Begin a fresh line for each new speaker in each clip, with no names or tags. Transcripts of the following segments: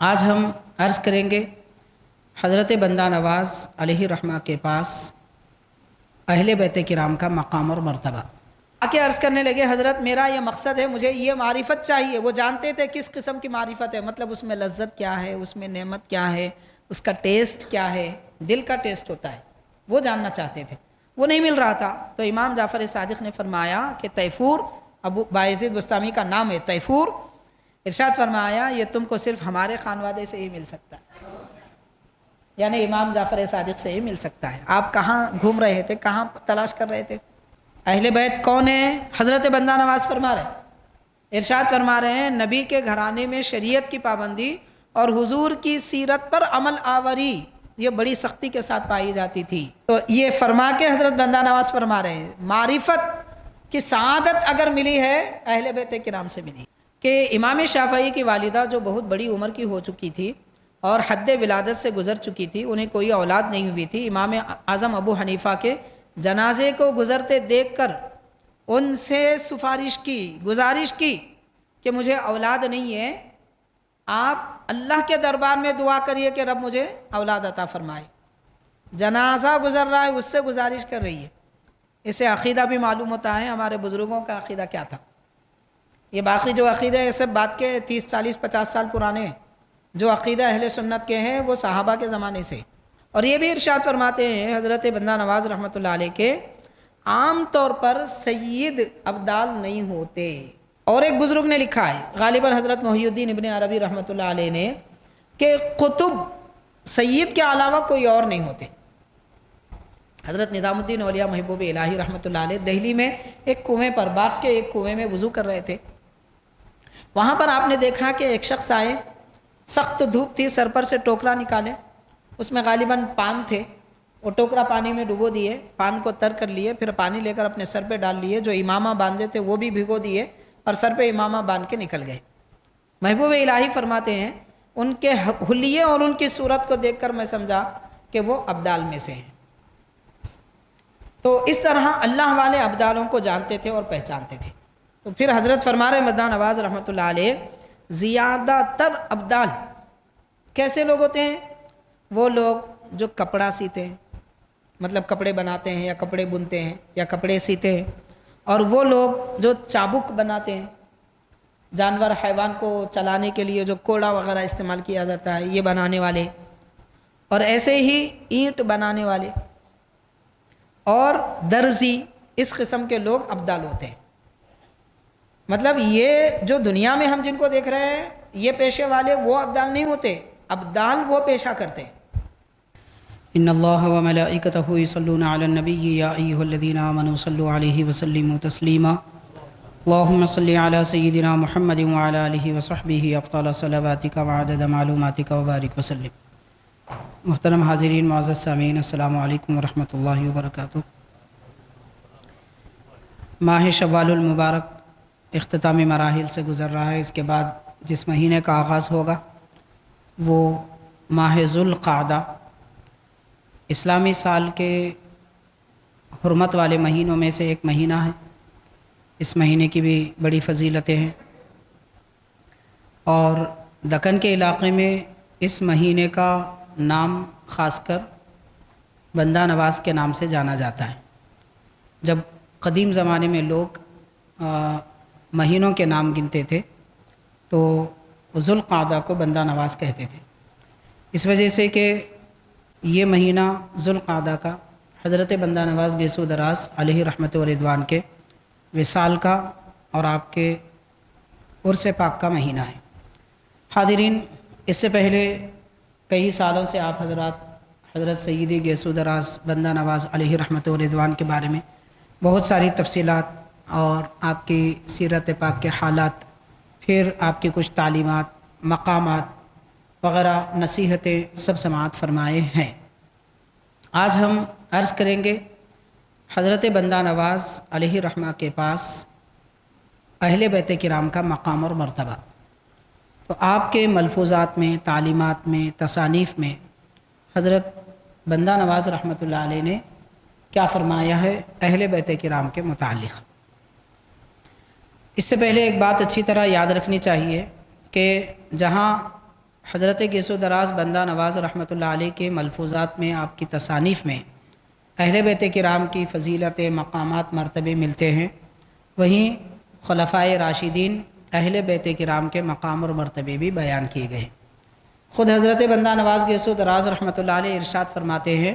آج ہم عرض کریں گے حضرت بندہ نواز علیہ رحمہ کے پاس اہل بیت کرام کا مقام اور مرتبہ۔ آکے عرض کرنے لگے حضرت میرا یہ مقصد ہے، مجھے یہ معرفت چاہیے۔ وہ جانتے تھے کس قسم کی معرفت ہے، مطلب اس میں لذت کیا ہے، اس میں نعمت کیا ہے، اس کا ٹیسٹ کیا ہے، دل کا ٹیسٹ ہوتا ہے، وہ جاننا چاہتے تھے، وہ نہیں مل رہا تھا۔ تو امام جعفر صادق نے فرمایا کہ تیفور، ابو بایزید بستامی کا نام ہے تیفور، ارشاد فرمایا یہ تم کو صرف ہمارے خانوادے سے ہی مل سکتا ہے، یعنی امام جعفر صادق سے ہی مل سکتا ہے۔ آپ کہاں گھوم رہے تھے، کہاں تلاش کر رہے تھے؟ اہل بیت کون ہیں؟ حضرت بندہ نواز فرما رہے ہیں، ارشاد فرما رہے ہیں نبی کے گھرانے میں شریعت کی پابندی اور حضور کی سیرت پر عمل آوری یہ بڑی سختی کے ساتھ پائی جاتی تھی۔ تو یہ فرما کے حضرت بندہ نواز فرما رہے ہیں معرفت کی سعادت اگر ملی ہے اہل بیت کرام سے ملی، کہ امام شافعی کی والدہ جو بہت بڑی عمر کی ہو چکی تھی اور حد ولادت سے گزر چکی تھی، انہیں کوئی اولاد نہیں ہوئی تھی، امام اعظم ابو حنیفہ کے جنازے کو گزرتے دیکھ کر ان سے سفارش کی، گزارش کی کہ مجھے اولاد نہیں ہے، آپ اللہ کے دربار میں دعا کریے کہ رب مجھے اولاد عطا فرمائے۔ جنازہ گزر رہا ہے، اس سے گزارش کر رہی ہے۔ اسے عقیدہ بھی معلوم ہوتا ہے ہمارے بزرگوں کا عقیدہ کیا تھا۔ یہ باقی جو عقیدہ ہے سب بات کے 30 40 50 سال پرانے ہیں، جو عقیدہ اہل سنت کے ہیں وہ صحابہ کے زمانے سے۔ اور یہ بھی ارشاد فرماتے ہیں حضرت بندہ نواز رحمۃ اللہ علیہ کے عام طور پر سید ابدال نہیں ہوتے۔ اور ایک بزرگ نے لکھا ہے غالباً حضرت محی الدین ابن عربی رحمۃ اللہ علیہ نے کہ قطب سید کے علاوہ کوئی اور نہیں ہوتے۔ حضرت نظام الدین اولیاء محبوب الہی رحمۃ اللہ علیہ دہلی میں ایک کنویں پر، باغ کے ایک کنویں میں وضو کر رہے تھے۔ وہاں پر آپ نے دیکھا کہ ایک شخص آئے، سخت دھوپ تھی، سر پر سے ٹوکرا نکالے، اس میں غالباً پان تھے، وہ ٹوکرا پانی میں ڈبو دیے، پان کو تر کر لیے، پھر پانی لے کر اپنے سر پہ ڈال لیے، جو امامہ باندھے تھے وہ بھی بھگو دیے اور سر پہ امامہ باندھ کے نکل گئے۔ محبوب الہی فرماتے ہیں ان کے حلیے اور ان کی صورت کو دیکھ کر میں سمجھا کہ وہ ابدال میں سے ہیں۔ تو اس طرح اللہ والے ابدالوں کو جانتے تھے اور پہچانتے تھے۔ تو پھر حضرت فرما رہے بندہ نواز رحمۃ اللہ علیہ زیادہ تر ابدال کیسے لوگ ہوتے ہیں؟ وہ لوگ جو کپڑا سیتے ہیں، مطلب کپڑے بناتے ہیں یا کپڑے بنتے ہیں یا کپڑے سیتے ہیں، اور وہ لوگ جو چابک بناتے ہیں، جانور حیوان کو چلانے کے لیے جو کوڑا وغیرہ استعمال کیا جاتا ہے یہ بنانے والے، اور ایسے ہی اینٹ بنانے والے اور درزی، اس قسم کے لوگ ابدال ہوتے ہیں۔ مطلب یہ جو دنیا میں ہم جن کو دیکھ رہے ہیں یہ پیشے والے، وہ ابدال نہیں ہوتے، ابدال وہ پیشہ کرتے ہیں۔ ان اللہ وملائکتہ یصلون علی النبی یا ایھا الذین آمنوا صلوا علیہ وسلموا تسلیما اللہم صلی علی سیدنا محمد وعلی آلہ وصحبہ افضل صلواتک وعدد معلوماتک وبارک وسلم۔ محترم حاضرین، معزز سامعین، السلام علیکم ورحمۃ اللہ وبرکاتہ۔ ماہ شوال المبارک اختتامی مراحل سے گزر رہا ہے۔ اس کے بعد جس مہینے کا آغاز ہوگا وہ ماہ ذوالقعدہ، اسلامی سال کے حرمت والے مہینوں میں سے ایک مہینہ ہے۔ اس مہینے کی بھی بڑی فضیلتیں ہیں، اور دکن کے علاقے میں اس مہینے کا نام خاص کر بندہ نواز کے نام سے جانا جاتا ہے۔ جب قدیم زمانے میں لوگ مہینوں کے نام گنتے تھے تو ذوالقعدہ کو بندہ نواز کہتے تھے، اس وجہ سے کہ یہ مہینہ ذوالقعدہ کا حضرت بندہ نواز گیسو دراز علیہ رحمت و رضوان کے وصال کا اور آپ کے عرس پاک کا مہینہ ہے۔ حاضرین، اس سے پہلے کئی سالوں سے آپ حضرات حضرت سیدی گیسو دراز بندہ نواز علیہ رحمت و رضوان کے بارے میں بہت ساری تفصیلات اور آپ کی سیرت پاک کے حالات، پھر آپ کی کچھ تعلیمات، مقامات وغیرہ، نصیحتیں سب سماعت فرمائے ہیں۔ آج ہم عرض کریں گے حضرت بندہ نواز علیہ رحمہ کے پاس اہل بیت کرام کا مقام اور مرتبہ۔ تو آپ کے ملفوظات میں، تعلیمات میں، تصانیف میں حضرت بندہ نواز رحمۃ اللہ علیہ نے کیا فرمایا ہے اہل بیت کرام کے متعلق۔ اس سے پہلے ایک بات اچھی طرح یاد رکھنی چاہیے کہ جہاں حضرت گیس و دراز بندہ نواز رحمۃ اللہ علیہ کے ملفوظات میں، آپ کی تصانیف میں اہل بیت کرام کی فضیلت، مقامات، مرتبے ملتے ہیں، وہیں خلفائے راشدین اہل بیت کرام کے مقام اور مرتبے بھی بیان کیے گئے۔ خود حضرت بندہ نواز گیس و دراز رحمۃ اللہ علیہ ارشاد فرماتے ہیں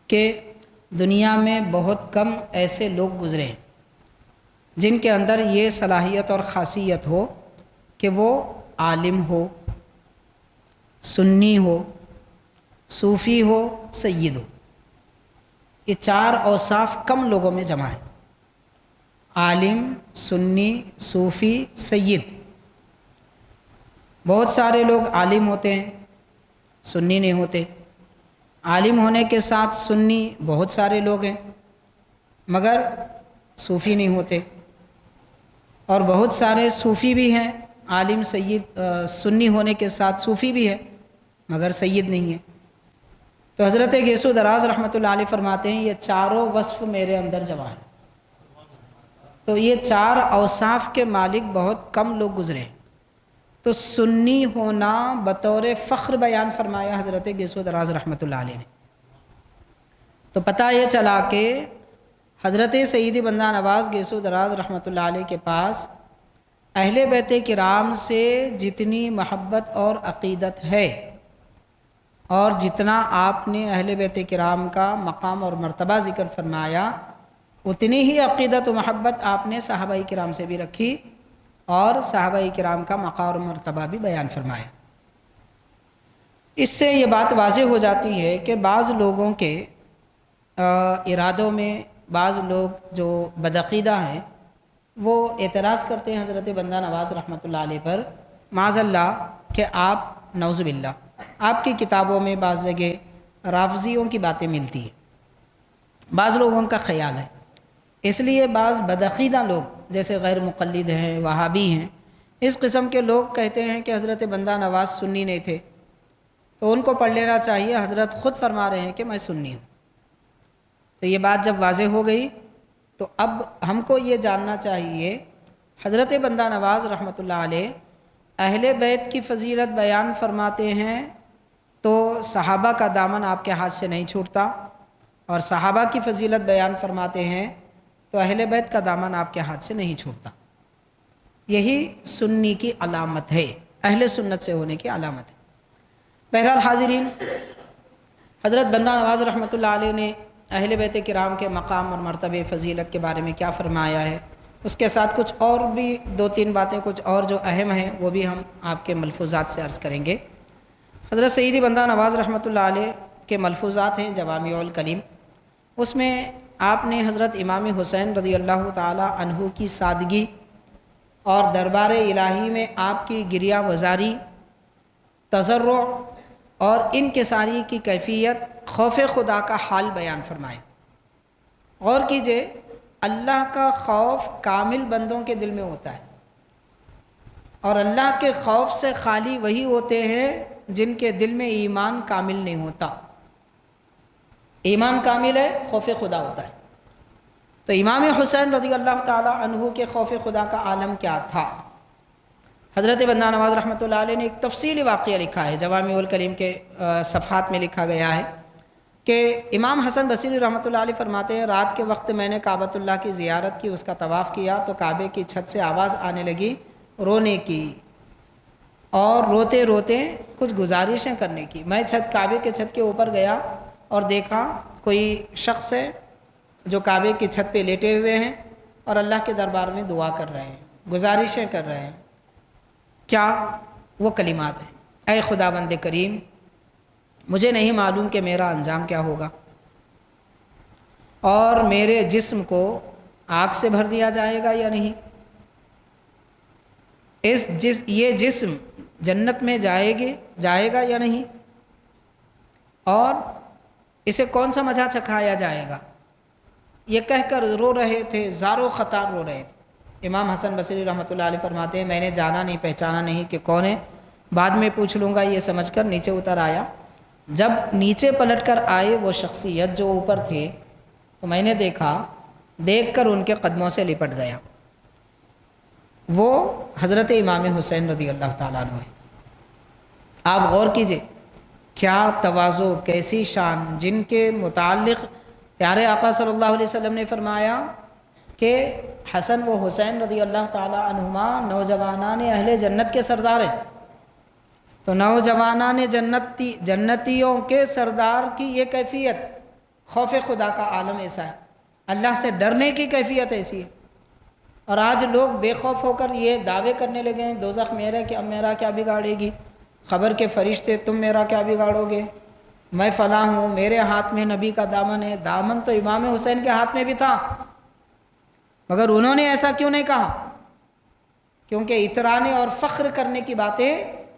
کہ دنیا میں بہت کم ایسے لوگ گزرے ہیں جن کے اندر یہ صلاحیت اور خاصیت ہو کہ وہ عالم ہو، سنی ہو، صوفی ہو، سید ہو۔ یہ چار اوصاف کم لوگوں میں جمع ہے: عالم، سنی، صوفی، سید۔ بہت سارے لوگ عالم ہوتے ہیں، سنی نہیں ہوتے۔ عالم ہونے کے ساتھ سنی بہت سارے لوگ ہیں مگر صوفی نہیں ہوتے، اور بہت سارے صوفی بھی ہیں، عالم، سید، سنی ہونے کے ساتھ صوفی بھی ہے مگر سید نہیں ہے۔ تو حضرت گیس و دراز رحمۃ اللہ علیہ فرماتے ہیں یہ چاروں وصف میرے اندر جمع ہیں۔ تو یہ چار اوصاف کے مالک بہت کم لوگ گزرے ہیں۔ تو سنی ہونا بطور فخر بیان فرمایا حضرت گیس و دراز رحمۃ اللہ علیہ نے۔ تو پتہ یہ چلا کہ حضرت سیدی بندہ نواز گیس و دراز رحمۃ اللہ علیہ کے پاس اہل بیت کرام سے جتنی محبت اور عقیدت ہے، اور جتنا آپ نے اہل بیت کرام کا مقام اور مرتبہ ذکر فرمایا، اتنی ہی عقیدت و محبت آپ نے صحابہ کرام سے بھی رکھی اور صحابہ کرام کا مقام اور مرتبہ بھی بیان فرمایا۔ اس سے یہ بات واضح ہو جاتی ہے کہ بعض لوگوں کے ارادوں میں، بعض لوگ جو بدعقیدہ ہیں وہ اعتراض کرتے ہیں حضرت بندہ نواز رحمۃ اللہ علیہ پر، معاذ اللہ، کہ آپ، نعوذ باللہ، آپ کی کتابوں میں بعض جگہ رافضیوں کی باتیں ملتی ہیں، بعض لوگوں کا خیال ہے۔ اس لیے بعض بدعقیدہ لوگ جیسے غیر مقلد ہیں، وہابی ہیں، اس قسم کے لوگ کہتے ہیں کہ حضرت بندہ نواز سنی نہیں تھے، تو ان کو پڑھ لینا چاہیے، حضرت خود فرما رہے ہیں کہ میں سنی ہوں۔ تو یہ بات جب واضح ہو گئی تو اب ہم کو یہ جاننا چاہیے حضرت بندہ نواز رحمۃ اللہ علیہ اہل بیت کی فضیلت بیان فرماتے ہیں تو صحابہ کا دامن آپ کے ہاتھ سے نہیں چھوٹتا، اور صحابہ کی فضیلت بیان فرماتے ہیں تو اہل بیت کا دامن آپ کے ہاتھ سے نہیں چھوٹتا۔ یہی سنی کی علامت ہے، اہل سنت سے ہونے کی علامت ہے۔ بہرحال حاضرین، حضرت بندہ نواز رحمۃ اللہ علیہ نے اہل بیت کرام کے مقام اور مرتبے، فضیلت کے بارے میں کیا فرمایا ہے، اس کے ساتھ کچھ اور بھی دو تین باتیں کچھ اور جو اہم ہیں وہ بھی ہم آپ کے ملفوظات سے عرض کریں گے۔ حضرت سیدی بندہ نواز رحمۃ اللہ علیہ کے ملفوظات ہیں جوامع الکلم، اس میں آپ نے حضرت امام حسین رضی اللہ تعالی عنہ کی سادگی اور دربار الہی میں آپ کی گریہ وزاری، تضرع اور انکساری کی کیفیت، خوف خدا کا حال بیان فرمائے۔ غور کیجئے، اللہ کا خوف کامل بندوں کے دل میں ہوتا ہے، اور اللہ کے خوف سے خالی وہی ہوتے ہیں جن کے دل میں ایمان کامل نہیں ہوتا۔ ایمان کامل ہے، خوف خدا ہوتا ہے۔ تو امام حسین رضی اللہ تعالی عنہ کے خوف خدا کا عالم کیا تھا؟ حضرت بندہ نواز رحمۃ اللہ علیہ نے ایک تفصیلی واقعہ لکھا ہے، جوامع الکلم کے صفحات میں لکھا گیا ہے کہ امام حسن بصری رحمۃ اللہ علیہ فرماتے ہیں رات کے وقت میں نے کعبۃ اللہ کی زیارت کی، اس کا طواف کیا تو کعبے کی چھت سے آواز آنے لگی رونے کی، اور روتے روتے کچھ گزارشیں کرنے کی۔ میں کعبے کے چھت کے اوپر گیا اور دیکھا کوئی شخص ہے جو کعبے کی چھت پہ لیٹے ہوئے ہیں اور اللہ کے دربار میں دعا کر رہے ہیں، گزارشیں کر رہے ہیں۔ کیا؟ وہ کلمات ہیں: اے خداوند کریم، مجھے نہیں معلوم کہ میرا انجام کیا ہوگا، اور میرے جسم کو آگ سے بھر دیا جائے گا یا نہیں، یہ جسم جنت میں جائے گا یا نہیں، اور اسے کون سا مزہ چکھایا جائے گا۔ یہ کہہ کر رو رہے تھے، زارو خطار رو رہے تھے۔ امام حسن بصری رحمۃ اللہ علیہ فرماتے ہیں میں نے جانا نہیں، پہچانا نہیں کہ کون ہے، بعد میں پوچھ لوں گا یہ سمجھ کر نیچے اتر آیا۔ جب نیچے پلٹ کر آئے وہ شخصیت جو اوپر تھے تو میں نے دیکھ کر ان کے قدموں سے لپٹ گیا۔ وہ حضرت امام حسین رضی اللہ تعالیٰ عنہ ہے۔ آپ غور کیجئے کیا تواضع، کیسی شان، جن کے متعلق پیارے آقا صلی اللہ علیہ وسلم نے فرمایا کہ حسن و حسین رضی اللہ تعالی عنہما نوجوانان اہل جنت کے سردار ہیں۔ تو نوجوانان جنتیوں کے سردار کی یہ کیفیت، خوف خدا کا عالم ایسا ہے، اللہ سے ڈرنے کی کیفیت ایسی ہے۔ اور آج لوگ بے خوف ہو کر یہ دعوے کرنے لگے ہیں دوزخ میرا کیا بگاڑے گی، خبر کے فرشتے تم میرا کیا بگاڑو گے، میں فلاں ہوں، میرے ہاتھ میں نبی کا دامن ہے۔ دامن تو امام حسین کے ہاتھ میں بھی تھا، مگر انہوں نے ایسا کیوں نہیں کہا؟ کیونکہ اترانے اور فخر کرنے کی باتیں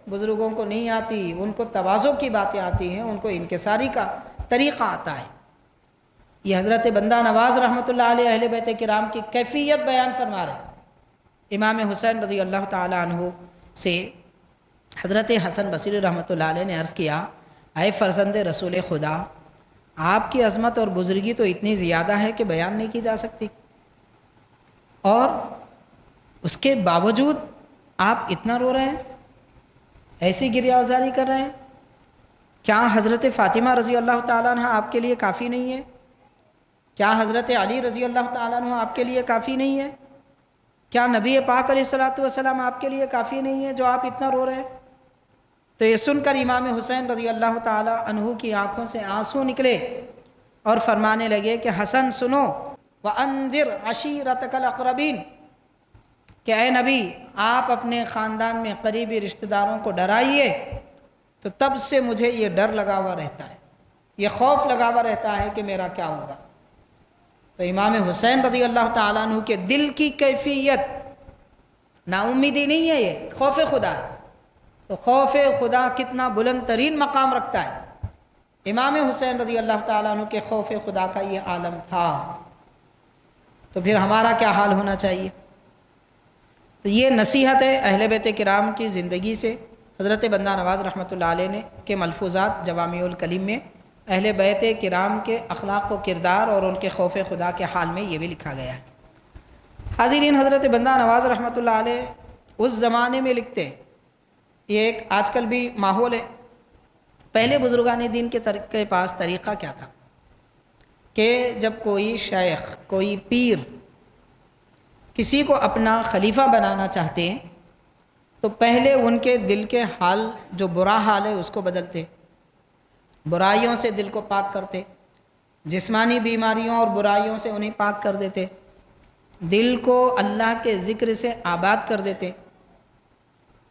بزرگوں کو نہیں آتی، ان کو تواضع کی باتیں آتی ہیں، ان کو انکساری کا طریقہ آتا ہے۔ یہ حضرت بندہ نواز رحمۃ اللہ علیہ اہل بیت کرام کی کیفیت بیان فرما رہے ہیں۔ امام حسین رضی اللہ تعالی عنہ سے حضرت حسن بصری رحمۃ اللہ علیہ نے عرض کیا، اے فرزند رسول خدا، آپ کی عظمت اور بزرگی تو اتنی زیادہ ہے کہ بیان نہیں کی جا سکتی، اور اس کے باوجود آپ اتنا رو رہے ہیں، ایسی گریہ آزاری کر رہے ہیں، کیا حضرت فاطمہ رضی اللہ تعالیٰ عنہ آپ کے لیے کافی نہیں ہے؟ کیا حضرت علی رضی اللہ تعالیٰ عنہ آپ کے لیے کافی نہیں ہے؟ کیا نبی پاک علیہ السلام آپ کے لیے کافی نہیں ہے جو آپ اتنا رو رہے ہیں؟ تو یہ سن کر امام حسین رضی اللہ تعالیٰ عنہ کی آنکھوں سے آنسو نکلے اور فرمانے لگے کہ حسن سنو، وَأَنذِرْ عَشِيرَتَكَ الْأَقْرَبِينَ، کہ اے نبی آپ اپنے خاندان میں قریبی رشتہ داروں کو ڈرائیے۔ تو تب سے مجھے یہ ڈر لگا ہوا رہتا ہے، یہ خوف لگا ہوا رہتا ہے کہ میرا کیا ہوگا۔ تو امام حسین رضی اللہ تعالیٰ عنہ کے دل کی کیفیت نا امیدی نہیں ہے، یہ خوف خدا ہے۔ تو خوف خدا کتنا بلند ترین مقام رکھتا ہے، امام حسین رضی اللہ تعالیٰ عنہ کے خوف خدا کا یہ عالم تھا۔ تو پھر ہمارا کیا حال ہونا چاہیے؟ تو یہ نصیحت ہے اہل بیت کرام کی زندگی سے حضرت بندہ نواز رحمۃ اللہ علیہ نے کے ملفوظات جوامع الکلم میں اہل بیت کرام کے اخلاق و کردار اور ان کے خوف خدا کے حال میں یہ بھی لکھا گیا ہے۔ حاضرین، حضرت بندہ نواز رحمۃ اللہ علیہ اس زمانے میں لکھتے ہیں، یہ ایک آج کل بھی ماحول ہے، پہلے بزرگان دین کے پاس طریقہ کیا تھا کہ جب کوئی شیخ، کوئی پیر کسی کو اپنا خلیفہ بنانا چاہتے ہیں تو پہلے ان کے دل کے حال، جو برا حال ہے اس کو بدلتے، برائیوں سے دل کو پاک کرتے، جسمانی بیماریوں اور برائیوں سے انہیں پاک کر دیتے، دل کو اللہ کے ذکر سے آباد کر دیتے،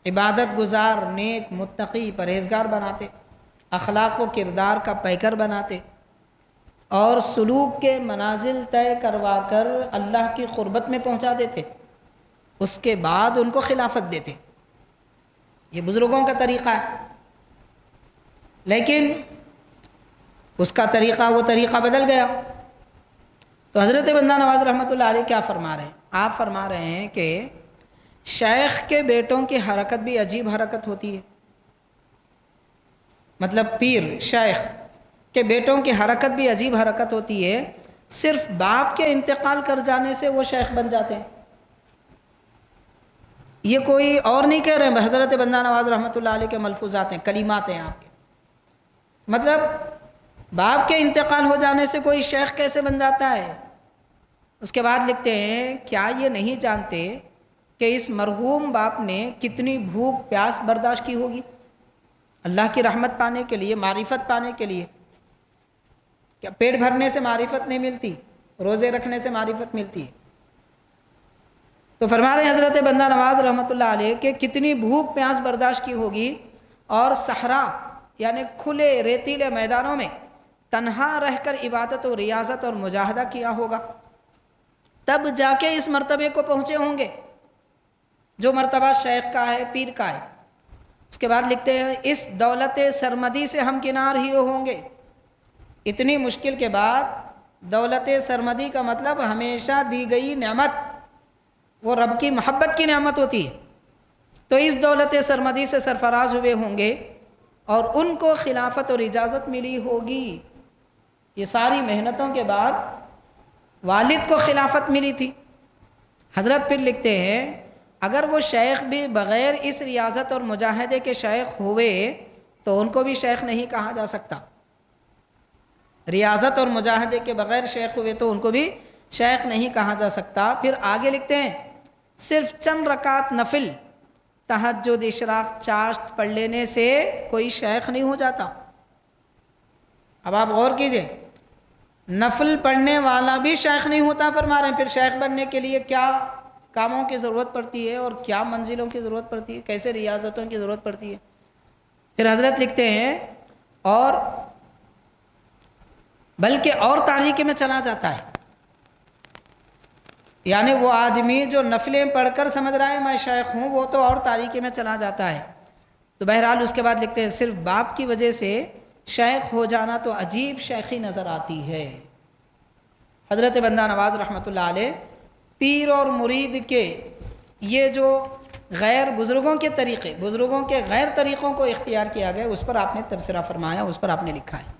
عبادت گزار، نیک، متقی، پرہیزگار بناتے، اخلاق و کردار کا پیکر بناتے، اور سلوک کے منازل طے کروا کر اللہ کی قربت میں پہنچا دیتے، اس کے بعد ان کو خلافت دیتے۔ یہ بزرگوں کا طریقہ ہے، لیکن اس کا طریقہ، وہ طریقہ بدل گیا۔ تو حضرت بندہ نواز رحمۃ اللہ علیہ کیا فرما رہے ہیں؟ آپ فرما رہے ہیں کہ شیخ کے بیٹوں کی حرکت بھی عجیب حرکت ہوتی ہے، مطلب پیر شیخ کے بیٹوں کی حرکت بھی عجیب حرکت ہوتی ہے، صرف باپ کے انتقال کر جانے سے وہ شیخ بن جاتے ہیں۔ یہ کوئی اور نہیں کہہ رہے ہیں، حضرت بندہ نواز رحمۃ اللہ علیہ کے ملفوظات ہیں، کلمات ہیں آپ کے، مطلب باپ کے انتقال ہو جانے سے کوئی شیخ کیسے بن جاتا ہے؟ اس کے بعد لکھتے ہیں، کیا یہ نہیں جانتے کہ اس مرحوم باپ نے کتنی بھوک پیاس برداشت کی ہوگی اللہ کی رحمت پانے کے لیے، معرفت پانے کے لیے؟ کیا پیٹ بھرنے سے معرفت نہیں ملتی، روزے رکھنے سے معرفت ملتی ہے؟ تو فرما رہے ہیں حضرت بندہ نواز رحمۃ اللہ علیہ کہ کتنی بھوک پیاس برداشت کی ہوگی، اور صحرا یعنی کھلے ریتیلے میدانوں میں تنہا رہ کر عبادت و ریاضت اور مجاہدہ کیا ہوگا، تب جا کے اس مرتبے کو پہنچے ہوں گے جو مرتبہ شیخ کا ہے، پیر کا ہے۔ اس کے بعد لکھتے ہیں، اس دولت سرمدی سے ہم کنار ہی ہوں گے۔ اتنی مشکل کے بعد دولت سرمدی کا مطلب ہمیشہ دی گئی نعمت، وہ رب کی محبت کی نعمت ہوتی ہے، تو اس دولت سرمدی سے سرفراز ہوئے ہوں گے اور ان کو خلافت اور اجازت ملی ہوگی۔ یہ ساری محنتوں کے بعد والد کو خلافت ملی تھی۔ حضرت پھر لکھتے ہیں، اگر وہ شیخ بھی بغیر اس ریاضت اور مجاہدے کے شیخ ہوئے تو ان کو بھی شیخ نہیں کہا جا سکتا۔ ریاضت اور مجاہدے کے بغیر شیخ ہوئے تو ان کو بھی شیخ نہیں کہا جا سکتا۔ پھر آگے لکھتے ہیں صرف چند رکعت نفل تہجد اشراق چاشت پڑھ لینے سے کوئی شیخ نہیں ہو جاتا۔ اب آپ غور کیجئے، نفل پڑھنے والا بھی شیخ نہیں ہوتا فرما رہے ہیں۔ پھر شیخ بننے کے لیے کیا کاموں کی ضرورت پڑتی ہے اور کیا منزلوں کی ضرورت پڑتی ہے، کیسے ریاضتوں کی ضرورت پڑتی ہے۔ پھر حضرت لکھتے ہیں اور بلکہ اور تاریکی میں چلا جاتا ہے، یعنی وہ آدمی جو نفلیں پڑھ کر سمجھ رہا ہے میں شیخ ہوں، وہ تو اور تاریکی میں چلا جاتا ہے۔ تو بہرحال اس کے بعد لکھتے ہیں صرف باپ کی وجہ سے شیخ ہو جانا تو عجیب شیخی نظر آتی ہے۔ حضرت بندہ نواز رحمۃ اللہ علیہ پیر اور مرید کے یہ جو غیر بزرگوں کے طریقے، بزرگوں کے غیر طریقوں کو اختیار کیا گیا، اس پر آپ نے تبصرہ فرمایا، اس پر آپ نے لکھا ہے۔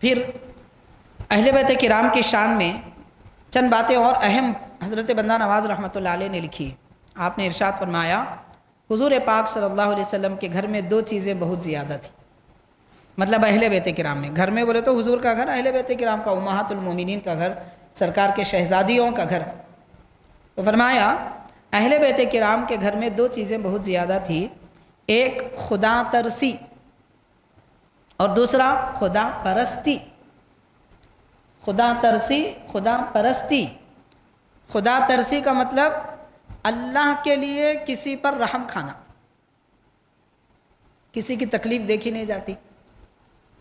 پھر اہل بیت کرام کی شان میں چند باتیں اور اہم حضرت بندہ نواز رحمۃ اللہ علیہ نے لکھی۔ آپ نے ارشاد فرمایا حضور پاک صلی اللہ علیہ وسلم کے گھر میں دو چیزیں بہت زیادہ تھیں، مطلب اہل بیت کرام میں، گھر میں بولے تو حضور کا گھر، اہل بیت کرام کا، امہات المومنین کا گھر، سرکار کے شہزادیوں کا گھر۔ تو فرمایا اہل بیت کرام کے گھر میں دو چیزیں بہت زیادہ تھی، ایک خدا ترسی اور دوسرا خدا پرستی۔ خدا ترسی، خدا پرستی۔ خدا ترسی کا مطلب اللہ کے لیے کسی پر رحم کھانا، کسی کی تکلیف دیکھی نہیں جاتی،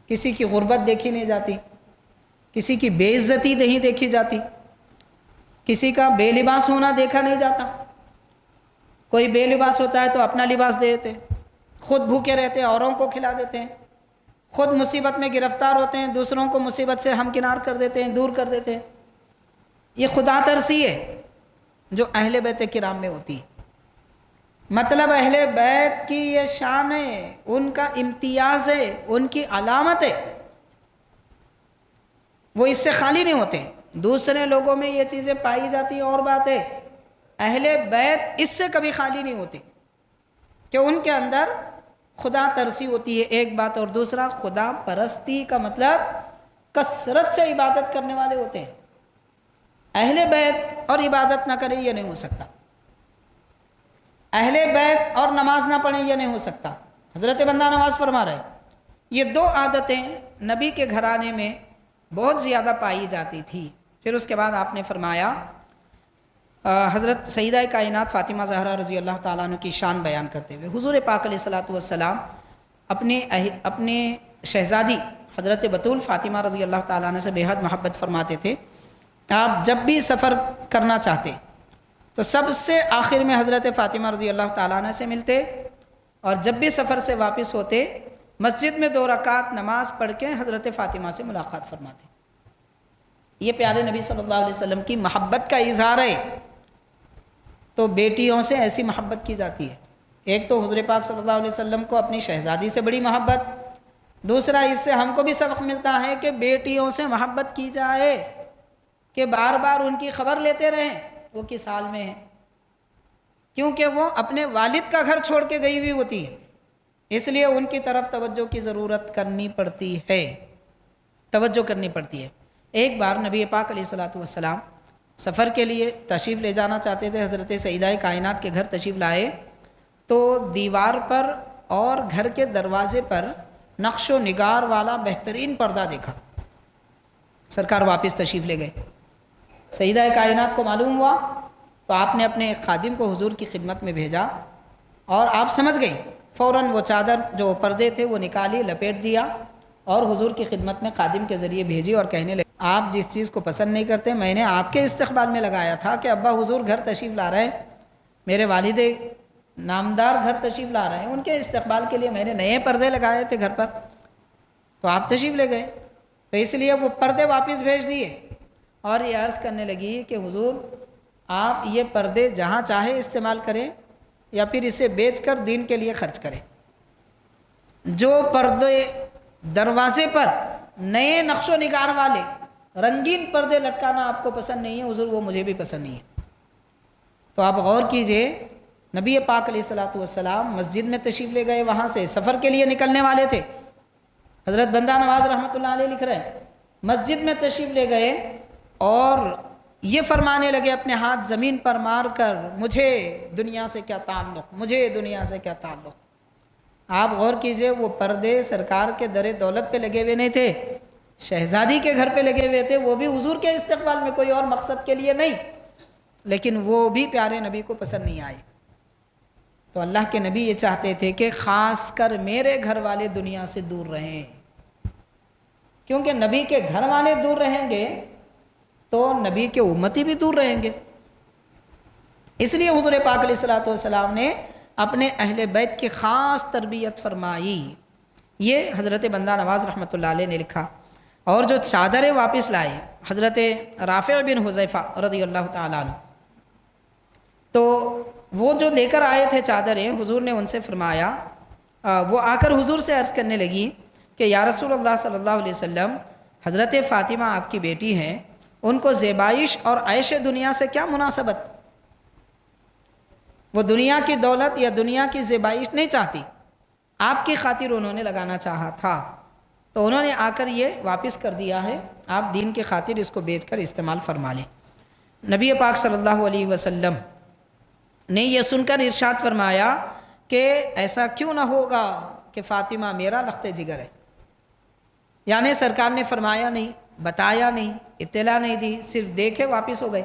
کسی کی غربت دیکھی نہیں جاتی، کسی کی بے عزتی نہیں دیکھی جاتی، کسی کا بے لباس ہونا دیکھا نہیں جاتا۔ کوئی بے لباس ہوتا ہے تو اپنا لباس دے دیتے ہیں، خود بھوکے رہتے ہیں اوروں کو کھلا دیتے ہیں، خود مصیبت میں گرفتار ہوتے ہیں دوسروں کو مصیبت سے ہمکنار کر دیتے ہیں، دور کر دیتے ہیں۔ یہ خدا ترسی ہے جو اہل بیت کرام میں ہوتی ہے۔ مطلب اہل بیت کی یہ شان ہے، ان کا امتیاز ہے، ان کی علامت ہے، وہ اس سے خالی نہیں ہوتے۔ دوسرے لوگوں میں یہ چیزیں پائی جاتی ہیں اور بات ہے، اہل بیت اس سے کبھی خالی نہیں ہوتے کہ ان کے اندر خدا ترسی ہوتی ہے، ایک بات، اور دوسرا خدا پرستی کا مطلب کثرت سے عبادت کرنے والے ہوتے ہیں۔ اہل بیت اور عبادت نہ کرے یہ نہیں ہو سکتا، اہل بیت اور نماز نہ پڑھیں یہ نہیں ہو سکتا۔ حضرت بندہ نواز فرما رہے یہ دو عادتیں نبی کے گھرانے میں بہت زیادہ پائی جاتی تھی۔ پھر اس کے بعد آپ نے فرمایا حضرت سیدہ کائنات فاطمہ زہرا رضی اللہ تعالیٰ عنہ کی شان بیان کرتے ہوئے حضور پاک علیہ الصلوۃ والسلام اپنے شہزادی حضرت بطول فاطمہ رضی اللہ تعالیٰ عنہ سے بے حد محبت فرماتے تھے۔ آپ جب بھی سفر کرنا چاہتے تو سب سے آخر میں حضرت فاطمہ رضی اللہ تعالیٰ عنہ سے ملتے، اور جب بھی سفر سے واپس ہوتے مسجد میں 2 رکعت نماز پڑھ کے حضرت فاطمہ سے ملاقات فرماتے۔ یہ پیارے نبی صلی اللہ علیہ وسلم کی محبت کا اظہار ہے۔ تو بیٹیوں سے ایسی محبت کی جاتی ہے، ایک تو حضور پاک صلی اللہ علیہ وسلم کو اپنی شہزادی سے بڑی محبت، دوسرا اس سے ہم کو بھی سبق ملتا ہے کہ بیٹیوں سے محبت کی جائے، کہ بار بار ان کی خبر لیتے رہیں وہ کس حال میں ہیں، کیونکہ وہ اپنے والد کا گھر چھوڑ کے گئی ہوئی ہوتی ہے، اس لیے ان کی طرف توجہ کی ضرورت کرنی پڑتی ہے، توجہ کرنی پڑتی ہے۔ ایک بار نبی پاک علیہ الصلوۃ والسلام سفر کے لیے تشریف لے جانا چاہتے تھے، حضرت سیدہ کائنات کے گھر تشریف لائے تو دیوار پر اور گھر کے دروازے پر نقش و نگار والا بہترین پردہ دیکھا۔ سرکار واپس تشریف لے گئے، سیدہ کائنات کو معلوم ہوا تو آپ نے اپنے ایک خادم کو حضور کی خدمت میں بھیجا، اور آپ سمجھ گئیں، فوراً وہ چادر جو پردے تھے وہ نکالی، لپیٹ دیا اور حضور کی خدمت میں خادم کے ذریعے بھیجی، اور کہنے لگے آپ جس چیز کو پسند نہیں کرتے میں نے آپ کے استقبال میں لگایا تھا کہ ابا حضور گھر تشریف لا رہے ہیں، میرے والد نامدار گھر تشریف لا رہے ہیں، ان کے استقبال کے لیے میں نے نئے پردے لگائے تھے گھر پر، تو آپ تشریف لے گئے، تو اس لیے وہ پردے واپس بھیج دیے، اور یہ عرض کرنے لگی کہ حضور آپ یہ پردے جہاں چاہے استعمال کریں یا پھر اسے بیچ کر دین کے لیے خرچ کریں، جو پردے دروازے پر نئے نقش و نگار والے رنگین پردے لٹکانا آپ کو پسند نہیں ہے حضور، وہ مجھے بھی پسند نہیں ہے۔ تو آپ غور کیجئے، نبی پاک علیہ الصلوۃ والسلام مسجد میں تشریف لے گئے، وہاں سے سفر کے لیے نکلنے والے تھے. حضرت بندہ نواز رحمۃ اللہ علیہ لکھ رہے ہیں مسجد میں تشریف لے گئے اور یہ فرمانے لگے اپنے ہاتھ زمین پر مار کر، مجھے دنیا سے کیا تعلق، مجھے دنیا سے کیا تعلق. آپ غور کیجئے، وہ پردے سرکار کے در دولت پہ لگے ہوئے نہیں تھے، شہزادی کے گھر پہ لگے ہوئے تھے، وہ بھی حضور کے استقبال میں، کوئی اور مقصد کے لیے نہیں، لیکن وہ بھی پیارے نبی کو پسند نہیں آئے. تو اللہ کے نبی یہ چاہتے تھے کہ خاص کر میرے گھر والے دنیا سے دور رہیں، کیونکہ نبی کے گھر والے دور رہیں گے تو نبی کے امتی بھی دور رہیں گے. اس لیے حضور پاک علیہ الصلوۃ والسلام نے اپنے اہل بیت کی خاص تربیت فرمائی. یہ حضرت بندہ نواز رحمۃ اللہ علیہ نے لکھا. اور جو چادریں واپس لائے حضرت رافع بن حذیفہ رضی اللہ تعالیٰ عنہ، تو وہ جو لے کر آئے تھے چادریں، حضور نے ان سے فرمایا، وہ آ کر حضور سے عرض کرنے لگی کہ یا رسول اللہ صلی اللہ علیہ وسلم، حضرت فاطمہ آپ کی بیٹی ہیں، ان کو زیبائش اور عیش دنیا سے کیا مناسبت؟ وہ دنیا کی دولت یا دنیا کی زیبائش نہیں چاہتی، آپ کی خاطر انہوں نے لگانا چاہا تھا، تو انہوں نے آ کر یہ واپس کر دیا ہے، آپ دین کی خاطر اس کو بیچ کر استعمال فرما لیں. نبی پاک صلی اللہ علیہ وسلم نے یہ سن کر ارشاد فرمایا کہ ایسا کیوں نہ ہوگا کہ فاطمہ میرا لخت جگر ہے. یعنی سرکار نے فرمایا نہیں، بتایا نہیں، اطلاع نہیں دی، صرف دیکھے واپس ہو گئے.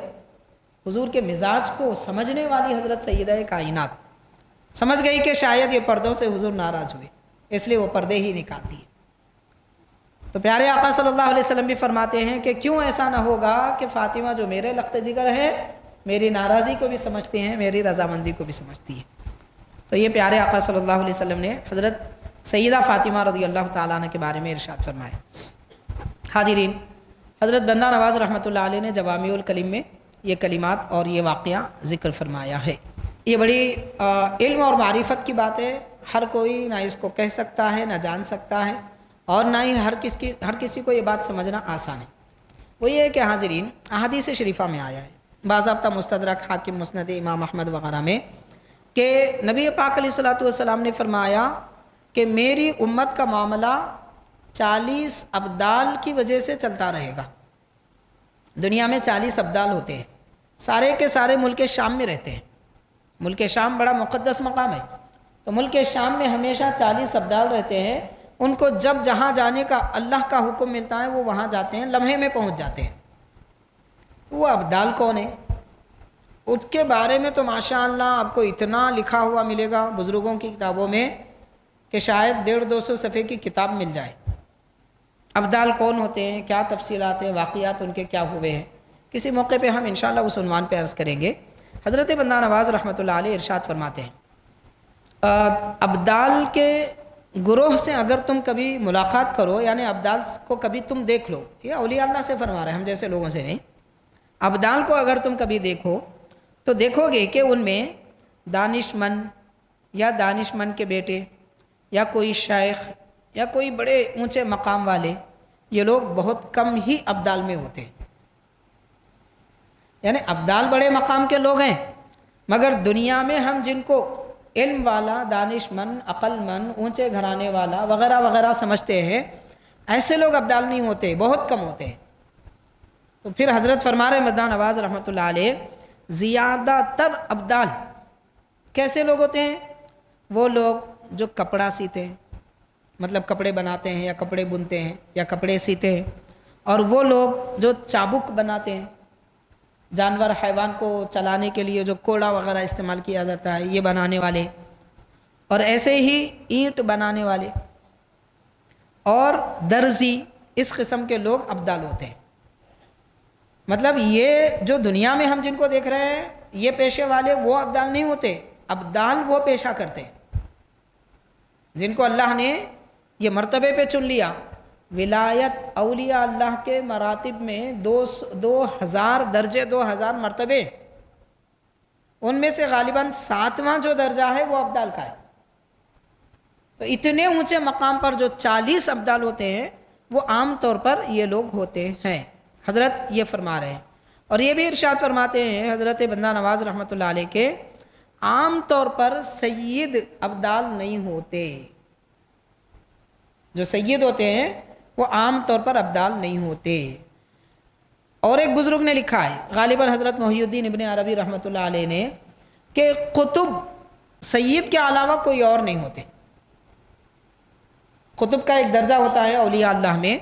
حضور کے مزاج کو سمجھنے والی حضرت سیدہ کائنات سمجھ گئی کہ شاید یہ پردوں سے حضور ناراض ہوئے، اس لیے وہ پردے ہی نکال دیے. تو پیارے آقا صلی اللہ علیہ وسلم بھی فرماتے ہیں کہ کیوں ایسا نہ ہوگا کہ فاطمہ جو میرے لخت جگر ہے، میری ناراضی کو بھی سمجھتے ہیں، میری رضامندی کو بھی سمجھتی ہے. تو یہ پیارے آقا صلی اللہ علیہ وسلم نے حضرت سیدہ فاطمہ رضی اللہ تعالیٰ عنہ کے بارے میں ارشاد فرمایا. حاضرین، حضرت بندہ نواز رحمۃ اللہ علیہ نے جوامع الکلم میں یہ کلمات اور یہ واقعہ ذکر فرمایا ہے. یہ بڑی علم اور معرفت کی بات ہے، ہر کوئی نہ اس کو کہہ سکتا ہے، نہ جان سکتا ہے، اور نہ ہی ہر کسی کو یہ بات سمجھنا آسان ہے. وہ یہ ہے کہ حاضرین، احادیث شریفہ میں آیا ہے، باضابطہ مستدرک، حاکم، مسند امام احمد وغیرہ میں، کہ نبی پاک علیہ الصلوۃ والسلام نے فرمایا کہ میری امت کا معاملہ 40 ابدال کی وجہ سے چلتا رہے گا. دنیا میں 40 ابدال ہوتے ہیں، سارے کے سارے ملک شام میں رہتے ہیں. ملک شام بڑا مقدس مقام ہے، تو ملک شام میں ہمیشہ 40 ابدال رہتے ہیں. ان کو جب جہاں جانے کا اللہ کا حکم ملتا ہے وہ وہاں جاتے ہیں، لمحے میں پہنچ جاتے ہیں. وہ ابدال کون ہیں؟ اس کے بارے میں تو ماشاءاللہ آپ کو اتنا لکھا ہوا ملے گا بزرگوں کی کتابوں میں کہ شاید 150-200 صفحے کی کتاب مل جائے. ابدال کون ہوتے ہیں، کیا تفصیلات ہیں، واقعات ان کے کیا ہوئے ہیں، کسی موقع پہ ہم انشاءاللہ اس عنوان پہ عرض کریں گے. حضرت بندہ نواز رحمۃ اللہ علیہ ارشاد فرماتے ہیں، ابدال کے گروہ سے اگر تم کبھی ملاقات کرو، یعنی ابدال کو کبھی تم دیکھ لو، یہ اولیاء اللہ سے فرما رہے ہیں، ہم جیسے لوگوں سے نہیں. ابدال کو اگر تم کبھی دیکھو تو دیکھو گے کہ ان میں دانش مند یا دانش مند کے بیٹے یا کوئی شیخ یا کوئی بڑے اونچے مقام والے، یہ لوگ بہت کم ہی ابدال میں ہوتے ہیں. یعنی ابدال بڑے مقام کے لوگ ہیں، مگر دنیا میں ہم جن کو علم والا، دانش مند، عقل مند، اونچے گھرانے والا وغیرہ وغیرہ سمجھتے ہیں، ایسے لوگ ابدال نہیں ہوتے، بہت کم ہوتے ہیں. تو پھر حضرت فرما رہے بندہ نواز رحمۃ اللہ علیہ، زیادہ تر ابدال کیسے لوگ ہوتے ہیں؟ وہ لوگ جو کپڑا سیتے ہیں، مطلب کپڑے بناتے ہیں یا کپڑے بنتے ہیں یا کپڑے سیتے ہیں، اور وہ لوگ جو چابک بناتے ہیں، جانور حیوان کو چلانے کے لیے جو کوڑا وغیرہ استعمال کیا جاتا ہے، یہ بنانے والے، اور ایسے ہی اینٹ بنانے والے اور درزی، اس قسم کے لوگ ابدال ہوتے ہیں. مطلب یہ جو دنیا میں ہم جن کو دیکھ رہے ہیں یہ پیشے والے، وہ ابدال نہیں ہوتے. ابدال وہ پیشہ کرتے ہیں جن کو اللہ نے یہ مرتبے پہ چن لیا. ولایت اولیاء اللہ کے مراتب میں 2000 درجے، 2000 مرتبے، ان میں سے غالباً 7واں جو درجہ ہے وہ ابدال کا ہے. تو اتنے اونچے مقام پر جو 40 ابدال ہوتے ہیں وہ عام طور پر یہ لوگ ہوتے ہیں. حضرت یہ فرما رہے ہیں. اور یہ بھی ارشاد فرماتے ہیں حضرت بندہ نواز رحمۃ اللہ علیہ کے عام طور پر سید ابدال نہیں ہوتے، جو سید ہوتے ہیں وہ عام طور پر ابدال نہیں ہوتے۔ اور ایک بزرگ نے لکھا ہے غالباً حضرت محی الدین ابن عربی رحمۃ اللہ علیہ نے کہ قطب سید کے علاوہ کوئی اور نہیں ہوتے۔ قطب کا ایک درجہ ہوتا ہے اولیاء اللہ میں،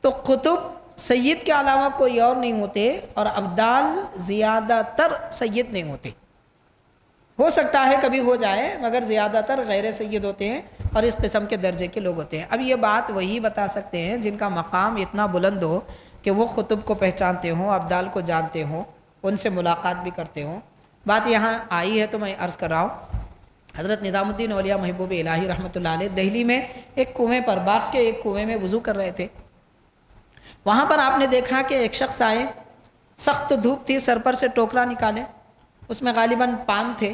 تو قطب سید کے علاوہ کوئی اور نہیں ہوتے، اور ابدال زیادہ تر سید نہیں ہوتے۔ ہو سکتا ہے کبھی ہو جائے، مگر زیادہ تر غیر سید ہوتے ہیں اور اس قسم کے درجے کے لوگ ہوتے ہیں۔ اب یہ بات وہی بتا سکتے ہیں جن کا مقام اتنا بلند ہو کہ وہ قطب کو پہچانتے ہوں، ابدال کو جانتے ہوں، ان سے ملاقات بھی کرتے ہوں۔ بات یہاں آئی ہے تو میں عرض کر رہا ہوں، حضرت نظام الدین اولیاء محبوب الہی رحمۃ اللہ علیہ دہلی میں ایک کنویں پر، باغ کے ایک کنویں میں وضو کر رہے تھے۔ وہاں پر آپ نے دیکھا کہ ایک شخص آئے، سخت دھوپ تھی، سر پر سے ٹوکرا نکالے، اس میں غالباً پان تھے،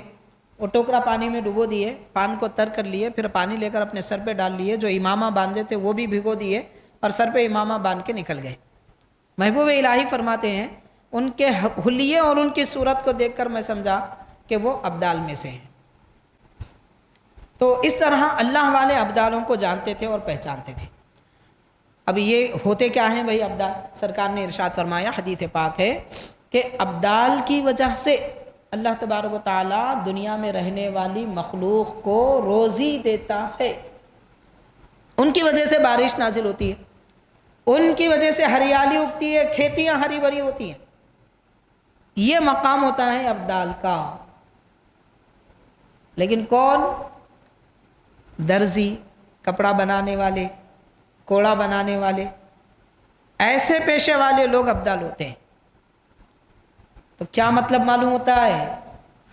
وہ ٹوکرا پانی میں ڈبو دیے، پان کو تر کر لیے، پھر پانی لے کر اپنے سر پہ ڈال لیے، جو امامہ باندھے تھے وہ بھی بھگو دیے اور سر پہ امامہ باندھ کے نکل گئے۔ محبوب الہی فرماتے ہیں ان کے حلیے اور ان کی صورت کو دیکھ کر میں سمجھا کہ وہ ابدال میں سے ہیں۔ تو اس طرح اللہ والے ابدالوں کو جانتے تھے اور پہچانتے تھے۔ اب یہ ہوتے کیا ہیں وہی ابدال؟ سرکار نے ارشاد فرمایا، حدیث پاک ہے کہ ابدال کی وجہ سے اللہ تبارک و تعالیٰ دنیا میں رہنے والی مخلوق کو روزی دیتا ہے۔ ان کی وجہ سے بارش نازل ہوتی ہے، ان کی وجہ سے ہریالی اگتی ہے، کھیتیاں ہری بھری ہوتی ہیں۔ یہ مقام ہوتا ہے ابدال کا۔ لیکن کون؟ درزی، کپڑا بنانے والے، کوڑا بنانے والے، ایسے پیشے والے لوگ ابدال ہوتے ہیں۔ تو کیا مطلب معلوم ہوتا ہے؟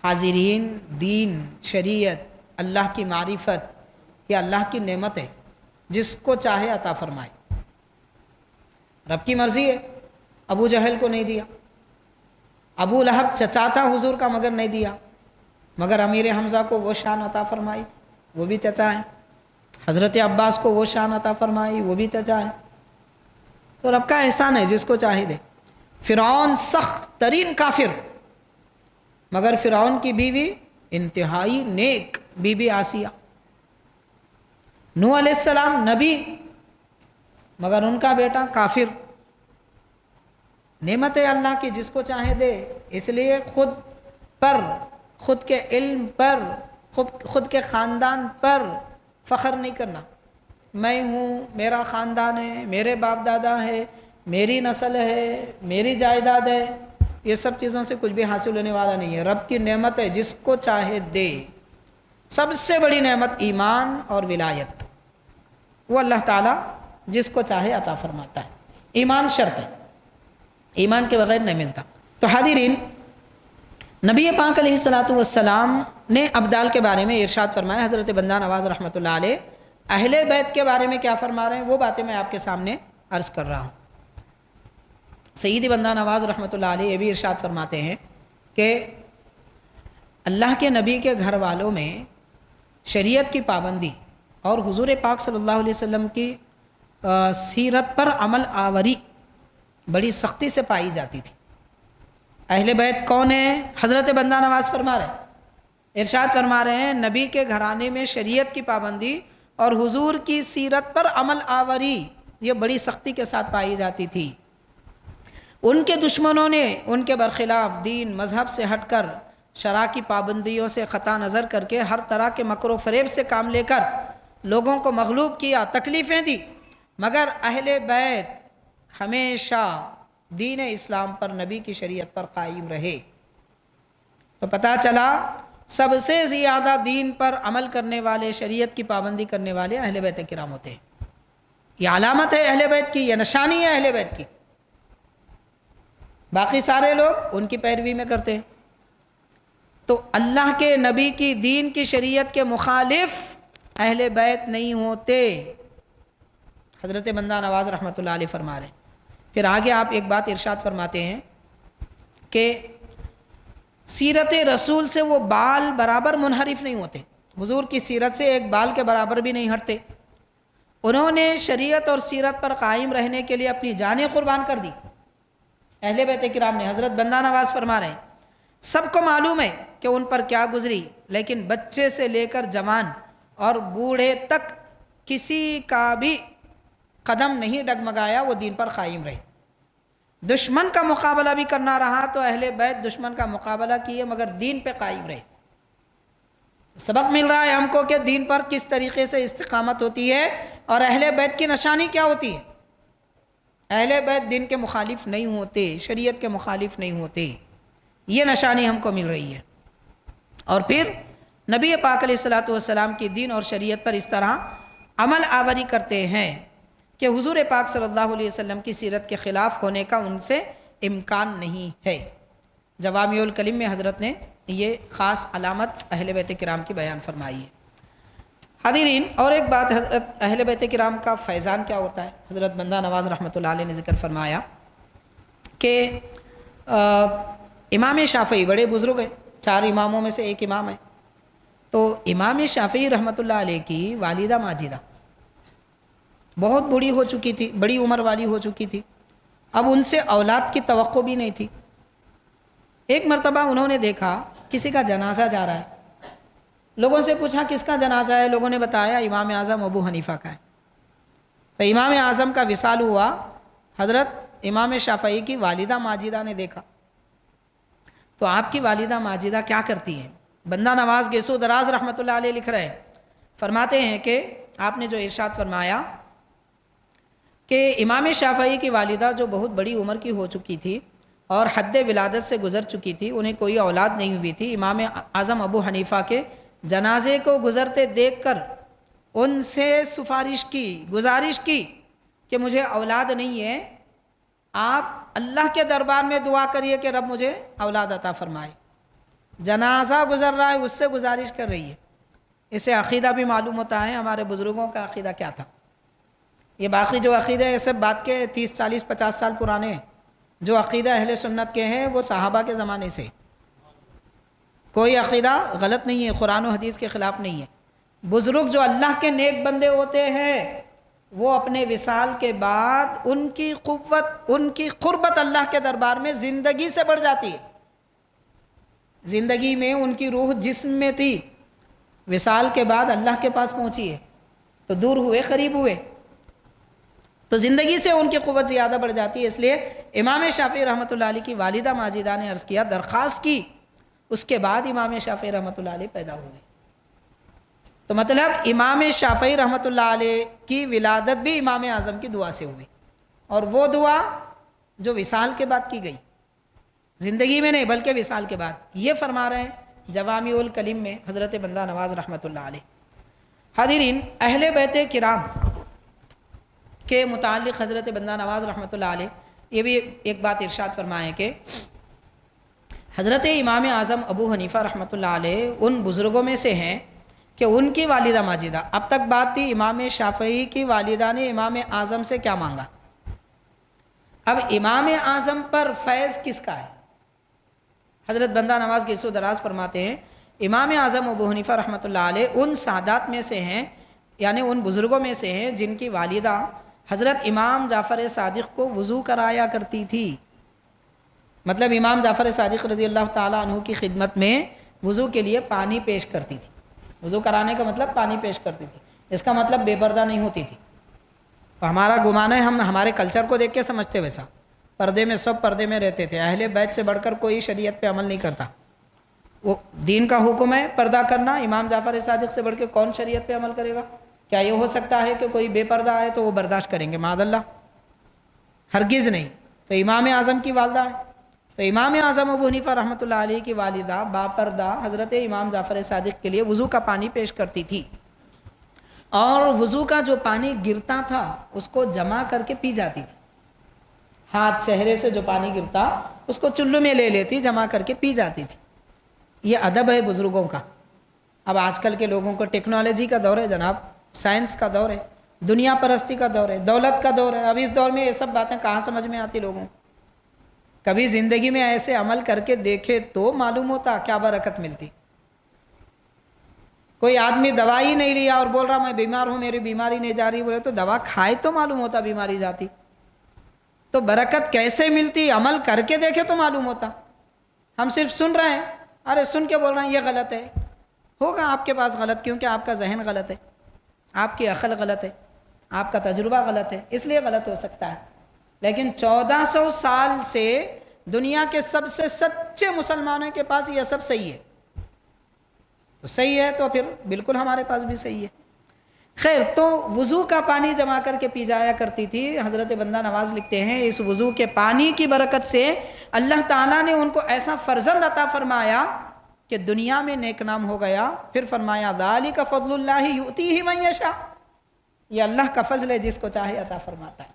حاضرین، دین، شریعت، اللہ کی معرفت، یہ اللہ کی نعمت ہے، جس کو چاہے عطا فرمائے۔ رب کی مرضی ہے، ابو جہل کو نہیں دیا، ابو لہب چچا تھا حضور کا مگر نہیں دیا، مگر امیر حمزہ کو وہ شان عطا فرمائی، وہ بھی چچا ہیں۔ حضرت عباس کو وہ شان عطا فرمائی، وہ بھی چچا ہیں۔ تو رب کا احسان ہے، جس کو چاہے دے۔ فرعون سخت ترین کافر، مگر فرعون کی بیوی انتہائی نیک، بی بی آسیہ۔ نوح علیہ السلام نبی، مگر ان کا بیٹا کافر۔ نعمت ہے اللہ کی، جس کو چاہے دے۔ اس لیے خود پر، خود کے علم پر، خود کے خاندان پر فخر نہیں کرنا۔ میں ہوں، میرا خاندان ہے، میرے باپ دادا ہے، میری نسل ہے، میری جائیداد ہے، یہ سب چیزوں سے کچھ بھی حاصل ہونے والا نہیں ہے۔ رب کی نعمت ہے، جس کو چاہے دے۔ سب سے بڑی نعمت ایمان اور ولایت، وہ اللہ تعالیٰ جس کو چاہے عطا فرماتا ہے۔ ایمان شرط ہے، ایمان کے بغیر نہیں ملتا۔ تو حاضرین، نبی پاک علیہ الصلوۃ والسلام نے ابدال کے بارے میں ارشاد فرمایا۔ حضرت بندہ نواز رحمۃ اللہ علیہ اہل بیت کے بارے میں کیا فرما رہے ہیں، وہ باتیں میں آپ کے سامنے عرض کر رہا ہوں۔ سیدی بندہ نواز رحمۃ اللہ علیہ یہ بھی ارشاد فرماتے ہیں کہ اللہ کے نبی کے گھر والوں میں شریعت کی پابندی اور حضور پاک صلی اللہ علیہ وسلم کی سیرت پر عمل آوری بڑی سختی سے پائی جاتی تھی۔ اہل بیت کون ہیں؟ حضرت بندہ نواز فرما رہے ہیں، ارشاد فرما رہے ہیں نبی کے گھرانے میں شریعت کی پابندی اور حضور کی سیرت پر عمل آوری یہ بڑی سختی کے ساتھ پائی جاتی تھی۔ ان کے دشمنوں نے ان کے برخلاف دین مذہب سے ہٹ کر، شرع کی پابندیوں سے قطع نظر کر کے، ہر طرح کے مکر و فریب سے کام لے کر لوگوں کو مغلوب کیا، تکلیفیں دی، مگر اہل بیت ہمیشہ دین اسلام پر، نبی کی شریعت پر قائم رہے۔ تو پتہ چلا سب سے زیادہ دین پر عمل کرنے والے، شریعت کی پابندی کرنے والے اہل بیت کرام ہوتے ہیں۔ یہ علامت ہے اہل بیت کی، یہ نشانی ہے اہل بیت کی۔ باقی سارے لوگ ان کی پیروی میں کرتے ہیں۔ تو اللہ کے نبی کی دین کی شریعت کے مخالف اہل بیت نہیں ہوتے، حضرت بندہ نواز رحمۃ اللہ علیہ فرما رہے ہیں۔ پھر آگے آپ ایک بات ارشاد فرماتے ہیں کہ سیرت رسول سے وہ بال برابر منحرف نہیں ہوتے، حضور کی سیرت سے ایک بال کے برابر بھی نہیں ہٹتے۔ انہوں نے شریعت اور سیرت پر قائم رہنے کے لیے اپنی جانیں قربان کر دی۔ اہل بیت کرام نے، حضرت بندہ نواز فرما رہے ہیں سب کو معلوم ہے کہ ان پر کیا گزری، لیکن بچے سے لے کر جوان اور بوڑھے تک کسی کا بھی قدم نہیں ڈگمگایا، وہ دین پر قائم رہے۔ دشمن کا مقابلہ بھی کرنا رہا تو اہل بیت دشمن کا مقابلہ کیے مگر دین پہ قائم رہے۔ سبق مل رہا ہے ہم کو کہ دین پر کس طریقے سے استقامت ہوتی ہے اور اہل بیت کی نشانی کیا ہوتی ہے۔ اہل بیت دین کے مخالف نہیں ہوتے، شریعت کے مخالف نہیں ہوتے، یہ نشانی ہم کو مل رہی ہے۔ اور پھر نبی پاک علیہ الصلوۃ والسلام کی دین اور شریعت پر اس طرح عمل آوری کرتے ہیں کہ حضور پاک صلی اللہ علیہ وسلم کی سیرت کے خلاف ہونے کا ان سے امکان نہیں ہے۔ جوامع الکلم میں حضرت نے یہ خاص علامت اہل بیت کرام کی بیان فرمائی ہے۔ حاضرین، اور ایک بات، حضرت اہل بیت کرام کا فیضان کیا ہوتا ہے؟ حضرت بندہ نواز رحمۃ اللہ علیہ نے ذکر فرمایا کہ امام شافعی بڑے بزرگ ہیں، 4 اماموں میں سے ایک امام ہے، تو امام شافعی رحمۃ اللہ علیہ کی والدہ ماجدہ بہت بوڑھی ہو چکی تھی، بڑی عمر والی ہو چکی تھی، اب ان سے اولاد کی توقع بھی نہیں تھی۔ ایک مرتبہ انہوں نے دیکھا کسی کا جنازہ جا رہا ہے، لوگوں سے پوچھا کس کا جنازہ ہے، لوگوں نے بتایا امام اعظم ابو حنیفہ کا ہے۔ تو امام اعظم کا وصال ہوا، حضرت امام شافعی کی والدہ ماجدہ نے دیکھا، تو آپ کی والدہ ماجدہ کیا کرتی ہیں؟ بندہ نواز گیسو دراز رحمۃ اللہ علیہ لکھ رہے ہیں، فرماتے ہیں کہ آپ نے جو ارشاد فرمایا کہ امام شافعی کی والدہ جو بہت بڑی عمر کی ہو چکی تھی اور حد ولادت سے گزر چکی تھی، انہیں کوئی اولاد نہیں ہوئی تھی، امام اعظم ابو حنیفہ کے جنازے کو گزرتے دیکھ کر ان سے سفارش کی، گزارش کی کہ مجھے اولاد نہیں ہے، آپ اللہ کے دربار میں دعا کریے کہ رب مجھے اولاد عطا فرمائے۔ جنازہ گزر رہا ہے، اس سے گزارش کر رہی ہے۔ اس سے عقیدہ بھی معلوم ہوتا ہے ہمارے بزرگوں کا عقیدہ کیا تھا۔ یہ باقی جو عقیدہ ہے سب بات کے 30 40 50 سال پرانے ہیں، جو عقیدہ اہل سنت کے ہیں وہ صحابہ کے زمانے سے، کوئی عقیدہ غلط نہیں ہے، قرآن و حدیث کے خلاف نہیں ہے۔ بزرگ جو اللہ کے نیک بندے ہوتے ہیں وہ اپنے وصال کے بعد ان کی قوت، ان کی قربت اللہ کے دربار میں زندگی سے بڑھ جاتی ہے۔ زندگی میں ان کی روح جسم میں تھی، وصال کے بعد اللہ کے پاس پہنچی ہے تو دور ہوئے قریب ہوئے، تو زندگی سے ان کی قوت زیادہ بڑھ جاتی ہے۔ اس لیے امام شافعی رحمۃ اللہ علیہ کی والدہ ماجدہ نے عرض کیا، درخواست کی، اس کے بعد امام شافعی رحمۃ اللہ علیہ پیدا ہوئے۔ تو مطلب امام شافعی رحمۃ اللہ علیہ کی ولادت بھی امام اعظم کی دعا سے ہوئی، اور وہ دعا جو وصال کے بعد کی گئی، زندگی میں نہیں بلکہ وصال کے بعد۔ یہ فرما رہے ہیں جوامع الکلم میں حضرت بندہ نواز رحمۃ اللہ علیہ۔ حاضرین، اہل بیت کرام کے متعلق حضرت بندہ نواز رحمۃ اللہ علیہ یہ بھی ایک بات ارشاد فرمائیں کہ حضرت امام اعظم ابو حنیفہ رحمۃ اللہ علیہ ان بزرگوں میں سے ہیں کہ ان کی والدہ ماجدہ، اب تک بات تھی امام شافعی کی والدہ نے امام اعظم سے کیا مانگا، اب امام اعظم پر فیض کس کا ہے؟ حضرت بندہ نواز گیسو دراز فرماتے ہیں امام اعظم ابو حنیفہ رحمۃ اللہ علیہ ان سادات میں سے ہیں، یعنی ان بزرگوں میں سے ہیں جن کی والدہ حضرت امام جعفر صادق کو وضو کرایا کرتی تھی۔ مطلب امام جعفر صادق رضی اللہ تعالیٰ عنہ کی خدمت میں وضو کے لیے پانی پیش کرتی تھی۔ وضو کرانے کا مطلب پانی پیش کرتی تھی، اس کا مطلب بے پردہ نہیں ہوتی تھی۔ ہمارا گمان ہے ہم ہمارے کلچر کو دیکھ کے سمجھتے ویسا، پردے میں سب پردے میں رہتے تھے، اہل بیت سے بڑھ کر کوئی شریعت پہ عمل نہیں کرتا، وہ دین کا حکم ہے پردہ کرنا، امام جعفر صادق سے بڑھ کے کون شریعت پہ عمل کرے گا؟ کیا یہ ہو سکتا ہے کہ کوئی بے پردہ آئے تو وہ برداشت کریں گے؟ معاذ اللہ، ہرگز نہیں۔ تو امام اعظم کی والدہ ہے، تو امام اعظم ابو حنیفہ رحمۃ اللہ علیہ کی والدہ باپردہ حضرت امام جعفر صادق کے لیے وضو کا پانی پیش کرتی تھی، اور وضو کا جو پانی گرتا تھا اس کو جمع کر کے پی جاتی تھی۔ ہاتھ چہرے سے جو پانی گرتا اس کو چلو میں لے لیتی، جمع کر کے پی جاتی تھی۔ یہ ادب ہے بزرگوں کا۔ اب آج کل کے لوگوں کو ٹیکنالوجی کا دور ہے جناب، سائنس کا دور ہے، دنیا پرستی کا دور ہے، دولت کا دور ہے، اب اس دور میں یہ سب باتیں کہاں سمجھ میں آتی لوگوں کو؟ کبھی زندگی میں ایسے عمل کر کے دیکھے تو معلوم ہوتا کیا برکت ملتی۔ کوئی آدمی دوائی نہیں لیا اور بول رہا میں بیمار ہوں، میری بیماری نہیں جا رہی، بولے تو دوا کھائے تو معلوم ہوتا بیماری جاتی۔ تو برکت کیسے ملتی، عمل کر کے دیکھے تو معلوم ہوتا. ہم صرف سن رہے ہیں، ارے سن کے بول رہے ہیں یہ غلط ہے. ہوگا آپ کے پاس غلط، کیونکہ آپ کا ذہن غلط ہے، آپ کی عقل غلط ہے، آپ کا تجربہ غلط ہے، اس لیے غلط ہو سکتا ہے. لیکن 1400 سال سے دنیا کے سب سے سچے مسلمانوں کے پاس یہ سب صحیح ہے. تو صحیح ہے تو پھر بالکل ہمارے پاس بھی صحیح ہے. خیر، تو وضو کا پانی جما کر کے پی جایا کرتی تھی. حضرت بندہ نواز لکھتے ہیں اس وضو کے پانی کی برکت سے اللہ تعالیٰ نے ان کو ایسا فرزند عطا فرمایا کہ دنیا میں نیک نام ہو گیا. پھر فرمایا ذالک فضل اللہ یؤتیہ من یشاء، یہ اللہ کا فضل ہے، جس کو چاہے عطا فرماتا ہے.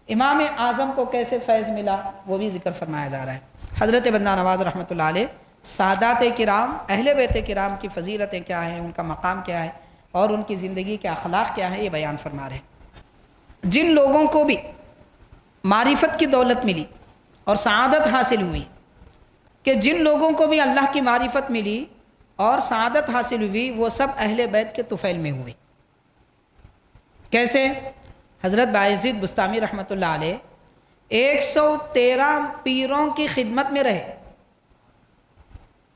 امام اعظم کو کیسے فیض ملا وہ بھی ذکر فرمایا جا رہا ہے. حضرت بندہ نواز رحمۃ اللہ علیہ سادات کرام، اہل بیت کرام کی فضیلتیں کیا ہیں، ان کا مقام کیا ہے اور ان کی زندگی کے اخلاق کیا ہے، یہ بیان فرما رہے ہیں. جن لوگوں کو بھی معرفت کی دولت ملی اور سعادت حاصل ہوئی، کہ جن لوگوں کو بھی اللہ کی معرفت ملی اور سعادت حاصل ہوئی، وہ سب اہل بیت کے طفیل میں ہوئے. کیسے؟ حضرت بایزید بستامی رحمۃ اللہ علیہ 113 پیروں کی خدمت میں رہے،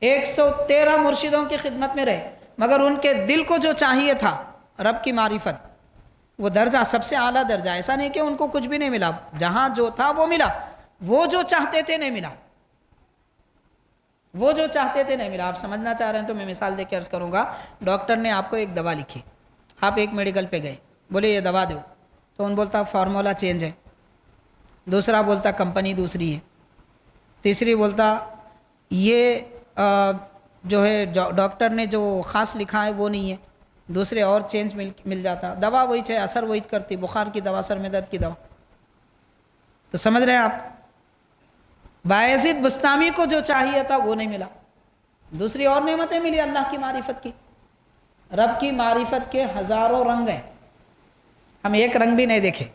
113 مرشدوں کی خدمت میں رہے، مگر ان کے دل کو جو چاہیے تھا رب کی معرفت، وہ درجہ سب سے اعلیٰ درجہ. ایسا نہیں کہ ان کو کچھ بھی نہیں ملا، جہاں جو تھا وہ ملا، وہ جو چاہتے تھے نہیں ملا، وہ جو چاہتے تھے نہیں ملا. آپ سمجھنا چاہ رہے ہیں تو میں مثال دے کے عرض کروں گا. ڈاکٹر نے آپ کو ایک دوا لکھی، آپ ایک میڈیکل پہ گئے، بولے یہ دوا دو، تو ان بولتا فارمولا چینج ہے، دوسرا بولتا کمپنی دوسری ہے، تیسری بولتا یہ جو ہے ڈاکٹر نے جو خاص لکھا ہے وہ نہیں ہے، دوسرے اور چینج مل جاتا. دوا وہی ہے، اثر وہی کرتی، بخار کی دوا، سر میں درد کی دوا. تو سمجھ رہے ہیں آپ، بایزید بستامی کو جو چاہیے تھا وہ نہیں ملا، دوسری اور نعمتیں ملی اللہ کی معرفت کی. رب کی معرفت کے ہزاروں رنگ ہیں، ہم ایک رنگ بھی نہیں دیکھے.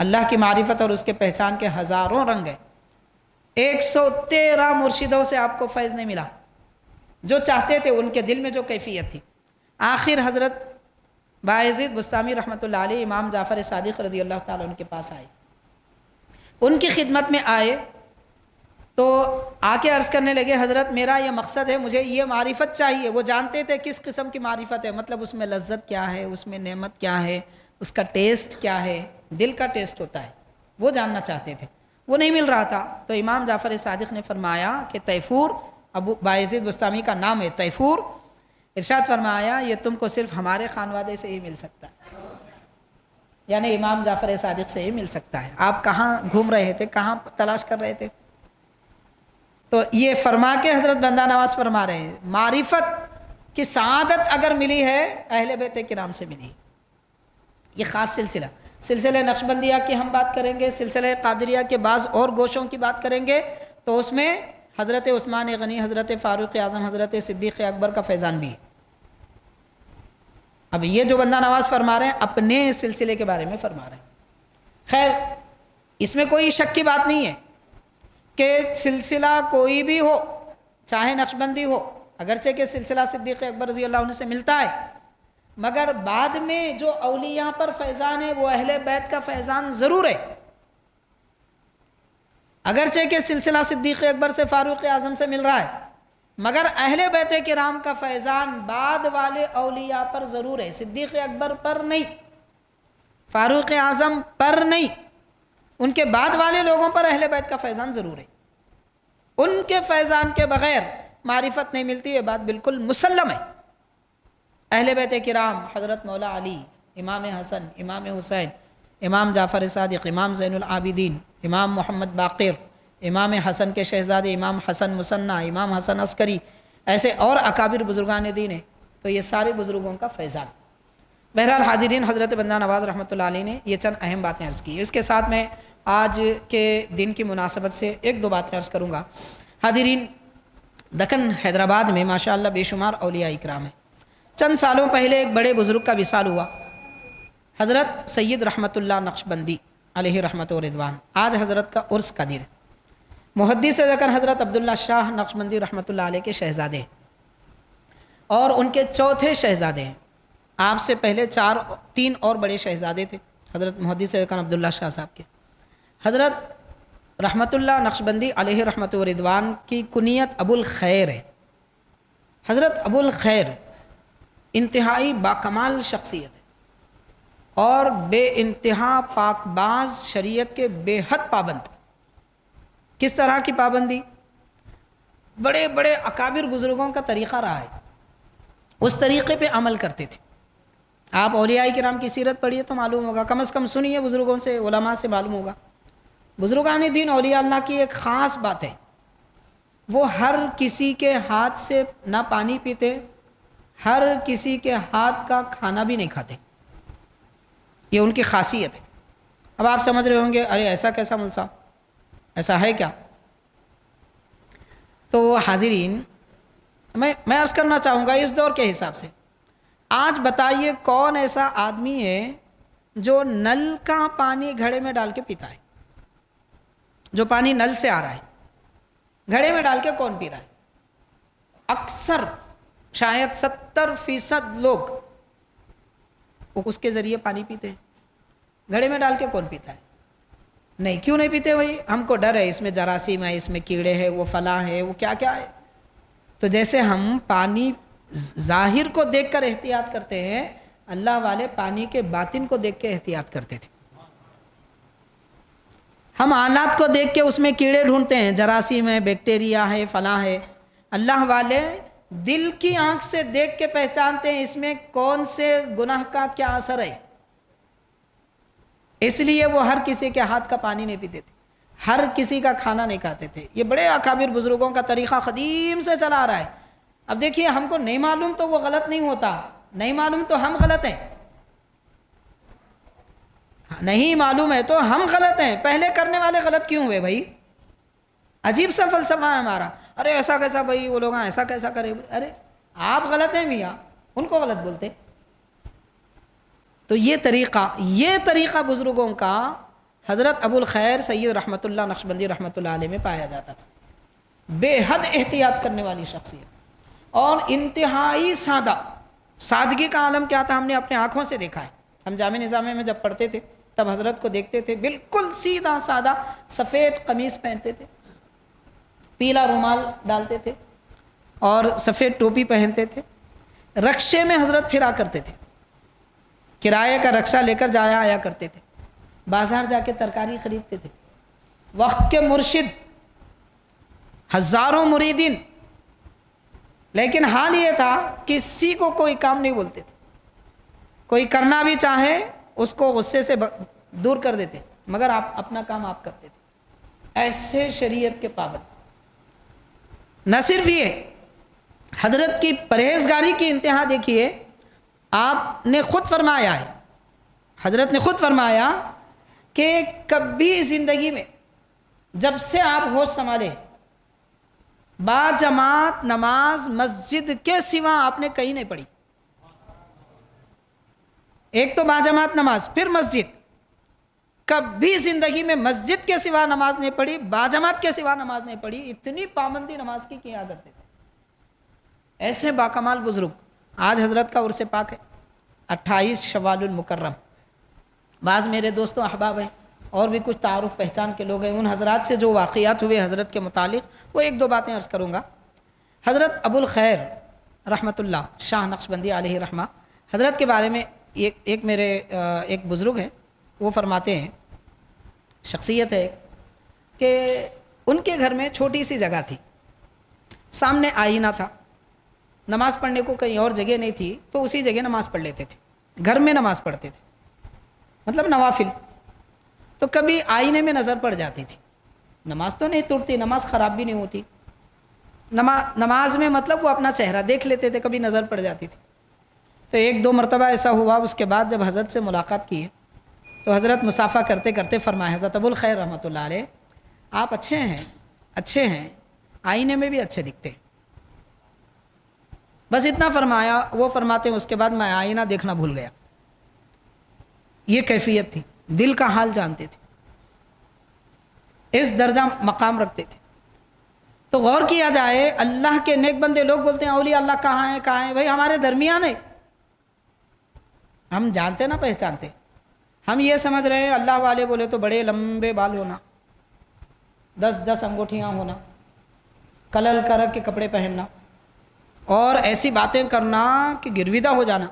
اللہ کی معرفت اور اس کے پہچان کے ہزاروں رنگ ہیں. 113 مرشدوں سے آپ کو فیض نہیں ملا، جو چاہتے تھے ان کے دل میں جو کیفیت تھی. آخر حضرت بایزید بستامی رحمۃ اللہ علیہ امام جعفر صادق رضی اللہ تعالیٰ ان کے پاس آئے، ان کی خدمت میں آئے تو آ کے عرض کرنے لگے حضرت میرا یہ مقصد ہے، مجھے یہ معرفت چاہیے. وہ جانتے تھے کس قسم کی معرفت ہے، مطلب اس میں لذت کیا ہے، اس میں نعمت کیا ہے، اس کا ٹیسٹ کیا ہے، دل کا ٹیسٹ ہوتا ہے، وہ جاننا چاہتے تھے، وہ نہیں مل رہا تھا. تو امام جعفر صادق نے فرمایا کہ تیفور، ابو بایزید بستامی کا نام ہے تیفور، ارشاد فرمایا یہ تم کو صرف ہمارے خانوادے سے ہی مل سکتا ہے، یعنی امام جعفر صادق سے ہی مل سکتا ہے. آپ کہاں گھوم رہے تھے، کہاں تلاش کر رہے تھے؟ تو یہ فرما کے حضرت بندہ نواز فرما رہے ہیں معرفت کی سعادت اگر ملی ہے اہل بیت کرام سے ملی. یہ خاص سلسلہ نقشبندیہ کی ہم بات کریں گے، سلسلہ قادریہ کے بعض اور گوشوں کی بات کریں گے، تو اس میں حضرت عثمان غنی، حضرت فاروق اعظم، حضرت صدیق اکبر کا فیضان بھی ہے. اب یہ جو بندہ نواز فرما رہے ہیں اپنے سلسلے کے بارے میں فرما رہے ہیں. خیر، اس میں کوئی شک کی بات نہیں ہے کہ سلسلہ کوئی بھی ہو، چاہے نقشبندی ہو، اگرچہ کہ سلسلہ صدیق اکبر رضی اللہ عنہ سے ملتا ہے، مگر بعد میں جو اولیاء پر فیضان ہے وہ اہل بیت کا فیضان ضرور ہے. اگرچہ کہ سلسلہ صدیق اکبر سے، فاروق اعظم سے مل رہا ہے، مگر اہل بیت کرام کا فیضان بعد والے اولیاء پر ضرور ہے. صدیق اکبر پر نہیں، فاروق اعظم پر نہیں، ان کے بعد والے لوگوں پر اہل بیت کا فیضان ضرور ہے. ان کے فیضان کے بغیر معرفت نہیں ملتی، یہ بات بالکل مسلم ہے. اہل بیت کرام حضرت مولا علی، امام حسن، امام حسین، امام جعفر صادق، امام زین العابدین، امام محمد باقر، امام حسن کے شہزادے امام حسن مثنیٰ، امام حسن عسکری، ایسے اور اکابر بزرگان دین ہیں. تو یہ سارے بزرگوں کا فیضان. بہرحال حاضرین، حضرت بندہ نواز رحمۃ اللہ علیہ نے یہ چند اہم باتیں عرض کی. اس کے ساتھ میں آج کے دن کی مناسبت سے ایک دو باتیں عرض کروں گا. حاضرین، دکن حیدرآباد میں ماشاءاللہ بے شمار اولیاء اکرام ہیں. چند سالوں پہلے ایک بڑے بزرگ کا وصال ہوا، حضرت سید رحمت اللہ نقشبندی علیہ رحمت و رضوان. آج حضرت کا عرس کا دن ہے. محدث دکن حضرت عبداللہ شاہ نقشبندی رحمت اللہ علیہ کے شہزادے ہیں اور ان کے چوتھے شہزادے ہیں. آپ سے پہلے 3 اور بڑے شہزادے تھے حضرت محدث دکن عبداللہ شاہ صاحب کے. حضرت رحمت اللہ نقشبندی علیہ رحمت و رضوان کی کنیت ابو الخیر ہے۔ حضرت ابو الخیر انتہائی باکمال شخصیت ہے اور بے انتہا پاک باز، شریعت کے بے حد پابند۔ کس طرح کی پابندی؟ بڑے بڑے اکابر بزرگوں کا طریقہ رہا ہے، اس طریقے پہ عمل کرتے تھے۔ آپ اولیاء کرام کی سیرت پڑھیے تو معلوم ہوگا، کم از کم سنیے بزرگوں سے، علماء سے معلوم ہوگا۔ بزرگان دین اولیاء اللہ کی ایک خاص بات ہے، وہ ہر کسی کے ہاتھ سے نہ پانی پیتے، ہر کسی کے ہاتھ کا کھانا بھی نہیں کھاتے، یہ ان کی خاصیت ہے۔ اب آپ سمجھ رہے ہوں گے ارے ایسا کیسا مول صاحب، ایسا ہے کیا؟ تو حاضرین، میں عرض کرنا چاہوں گا اس دور کے حساب سے، آج بتائیے کون ایسا آدمی ہے جو نل کا پانی گھڑے میں ڈال کے پیتا ہے؟ جو پانی نل سے آ رہا ہے گھڑے میں ڈال کے کون پی رہا ہے؟ اکثر شاید 70% لوگ وہ اس کے ذریعے پانی پیتے ہیں۔ گھڑے میں ڈال کے کون پیتا ہے؟ نہیں، کیوں نہیں پیتے بھائی؟ ہم کو ڈر ہے، اس میں جراثیم ہے، اس میں کیڑے ہیں، وہ فلاں ہے، وہ کیا کیا ہے۔ تو جیسے ہم پانی ظاہر کو دیکھ کر احتیاط کرتے ہیں، اللہ والے پانی کے باطن کو دیکھ کے احتیاط کرتے تھے۔ ہم آلات کو دیکھ کے اس میں کیڑے ڈھونڈتے ہیں، جراثیم ہے، بیکٹیریا ہے، فلاں ہے۔ اللہ والے دل کی آنکھ سے دیکھ کے پہچانتے ہیں اس میں کون سے گناہ کا کیا اثر ہے۔ اس لیے وہ ہر کسی کے ہاتھ کا پانی نہیں پیتے تھے، ہر کسی کا کھانا نہیں کھاتے تھے۔ یہ بڑے اکابر بزرگوں کا طریقہ قدیم سے چلا آ رہا ہے۔ اب دیکھیے، ہم کو نہیں معلوم تو وہ غلط نہیں ہوتا، نہیں معلوم تو ہم غلط ہیں، نہیں معلوم ہے تو ہم غلط ہیں۔ پہلے کرنے والے غلط کیوں ہوئے بھائی؟ عجیب سا فلسفہ ہے ہمارا، ارے ایسا کیسا بھائی، وہ لوگ ایسا کیسا کرے؟ ارے آپ غلط ہیں میاں، ان کو غلط بولتے۔ تو یہ طریقہ بزرگوں کا حضرت ابو الخیر سید رحمت اللہ نقشبندی رحمت اللہ علیہ میں پایا جاتا تھا۔ بے حد احتیاط کرنے والی شخصیت اور انتہائی سادگی کا عالم کیا تھا، ہم نے اپنے آنکھوں سے دیکھا ہے۔ ہم جامع نظامیہ میں جب پڑھتے تھے تب حضرت کو دیکھتے تھے، بالکل سیدھا سادہ سفید قمیص پہنتے تھے، پیلا رومال ڈالتے تھے اور سفید ٹوپی پہنتے تھے۔ رکشے میں حضرت پھرا کرتے تھے، کرائے کا رکشہ لے کر جایا آیا کرتے تھے، بازار جا کے ترکاری خریدتے تھے۔ وقت کے مرشد، ہزاروں مریدین، لیکن حال یہ تھا کسی کو کوئی کام نہیں بولتے تھے، کوئی کرنا بھی چاہے اس کو غصے سے دور کر دیتے، مگر آپ اپنا کام آپ کرتے تھے۔ ایسے شریعت کے پابند۔ نہ صرف یہ، حضرت کی پرہیزگاری کی انتہا دیکھیے، آپ نے خود فرمایا ہے، حضرت نے خود فرمایا کہ کبھی زندگی میں جب سے آپ ہوش سنبھالے باجماعت نماز مسجد کے سوا آپ نے کہیں نہیں پڑھی۔ ایک تو باجماعت نماز، پھر مسجد، کبھی زندگی میں مسجد کے سوا نماز نہیں پڑھی، باجماعت کے سوا نماز نہیں پڑھی۔ اتنی پابندی نماز کی کیا کرتے تھے ایسے باکمال بزرگ۔ آج حضرت کا عرس پاک ہے، 28 شوال المکرم۔ بعض میرے دوستوں احباب ہیں اور بھی کچھ تعارف پہچان کے لوگ ہیں، ان حضرات سے جو واقعات ہوئے حضرت کے متعلق وہ ایک دو باتیں عرض کروں گا۔ حضرت ابو الخیر رحمت اللہ شاہ نقشبندی علیہ رحمہ، حضرت کے بارے میں ایک میرے ایک بزرگ ہیں، وہ فرماتے ہیں، شخصیت ہے کہ ان کے گھر میں چھوٹی سی جگہ تھی، سامنے آئینہ تھا، نماز پڑھنے کو کہیں اور جگہ نہیں تھی تو اسی جگہ نماز پڑھ لیتے تھے، گھر میں نماز پڑھتے تھے، مطلب نوافل۔ تو کبھی آئینے میں نظر پڑ جاتی تھی، نماز تو نہیں ٹوٹتی، نماز خراب بھی نہیں ہوتی، نماز میں مطلب وہ اپنا چہرہ دیکھ لیتے تھے، کبھی نظر پڑ جاتی تھی۔ تو ایک دو مرتبہ ایسا ہوا، اس کے بعد جب حضرت سے ملاقات کی تو حضرت مسافہ کرتے کرتے فرمایا، حضرت ابو الخیر رحمۃ اللہ علیہ، آپ اچھے ہیں، آئینے میں بھی اچھے دکھتے ہیں، بس اتنا فرمایا۔ وہ فرماتے ہیں اس کے بعد میں آئینہ دیکھنا بھول گیا۔ یہ کیفیت تھی، دل کا حال جانتے تھے، اس درجہ مقام رکھتے تھے۔ تو غور کیا جائے، اللہ کے نیک بندے، لوگ بولتے ہیں اولیاء اللہ کہاں ہیں بھائی، ہمارے درمیان ہے، ہم جانتے نہ پہچانتے، ہم یہ سمجھ رہے ہیں اللہ والے بولے تو بڑے لمبے بال ہونا، 10 انگوٹھیاں ہونا، کلر کرک کے کپڑے پہننا اور ایسی باتیں کرنا کہ گرویدہ ہو جانا،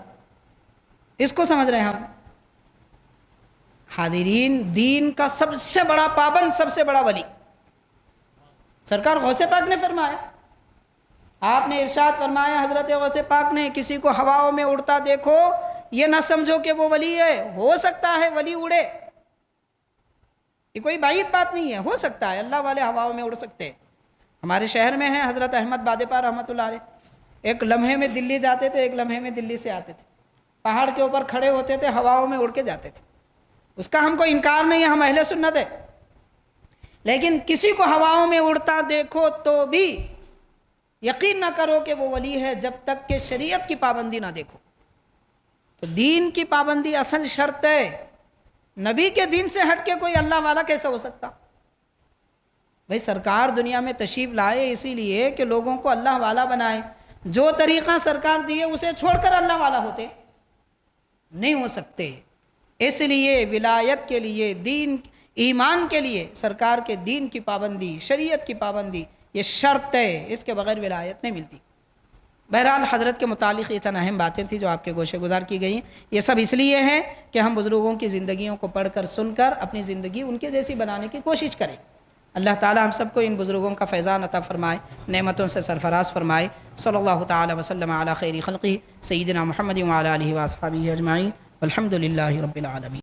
اس کو سمجھ رہے ہیں ہم۔ حاضرین، دین کا سب سے بڑا پابند، سب سے بڑا ولی سرکار غوث پاک نے فرمایا، آپ نے ارشاد فرمایا حضرت غوث پاک نے، کسی کو ہواؤں میں اڑتا دیکھو یہ نہ سمجھو کہ وہ ولی ہے، ہو سکتا ہے ولی اڑے، یہ کوئی بعید بات نہیں ہے، ہو سکتا ہے اللہ والے ہواؤں میں اڑ سکتے ہیں۔ ہمارے شہر میں ہیں حضرت احمد بادپا رحمۃ اللہ علیہ، ایک لمحے میں دلی جاتے تھے، ایک لمحے میں دلی سے آتے تھے، پہاڑ کے اوپر کھڑے ہوتے تھے، ہواؤں میں اڑ کے جاتے تھے، اس کا ہم کو انکار نہیں ہے، ہم اہل سنت ہے، لیکن کسی کو ہواؤں میں اڑتا دیکھو تو بھی یقین نہ کرو کہ وہ ولی ہے جب تک کہ شریعت کی پابندی نہ دیکھو۔ تو دین کی پابندی اصل شرط ہے، نبی کے دین سے ہٹ کے کوئی اللہ والا کیسے ہو سکتا؟ بھئی سرکار دنیا میں تشریف لائے اسی لیے کہ لوگوں کو اللہ والا بنائے، جو طریقہ سرکار دیے اسے چھوڑ کر اللہ والا ہوتے نہیں ہو سکتے، اس لیے ولایت کے لیے، دین ایمان کے لیے سرکار کے دین کی پابندی، شریعت کی پابندی یہ شرط ہے، اس کے بغیر ولایت نہیں ملتی۔ بہرحال حضرت کے متعلق یہ چند اہم باتیں تھیں جو آپ کے گوشے گزار کی گئی ہیں، یہ سب اس لیے ہیں کہ ہم بزرگوں کی زندگیوں کو پڑھ کر سن کر اپنی زندگی ان کے جیسی بنانے کی کوشش کریں۔ اللہ تعالی ہم سب کو ان بزرگوں کا فیضان عطا فرمائے، نعمتوں سے سرفراز فرمائے۔ صلی اللہ تعالی وسلم علی خیر خلقہ سیدنا محمد وعلی آلہ واصحابہ اجمعین، والحمد للہ رب العالمین۔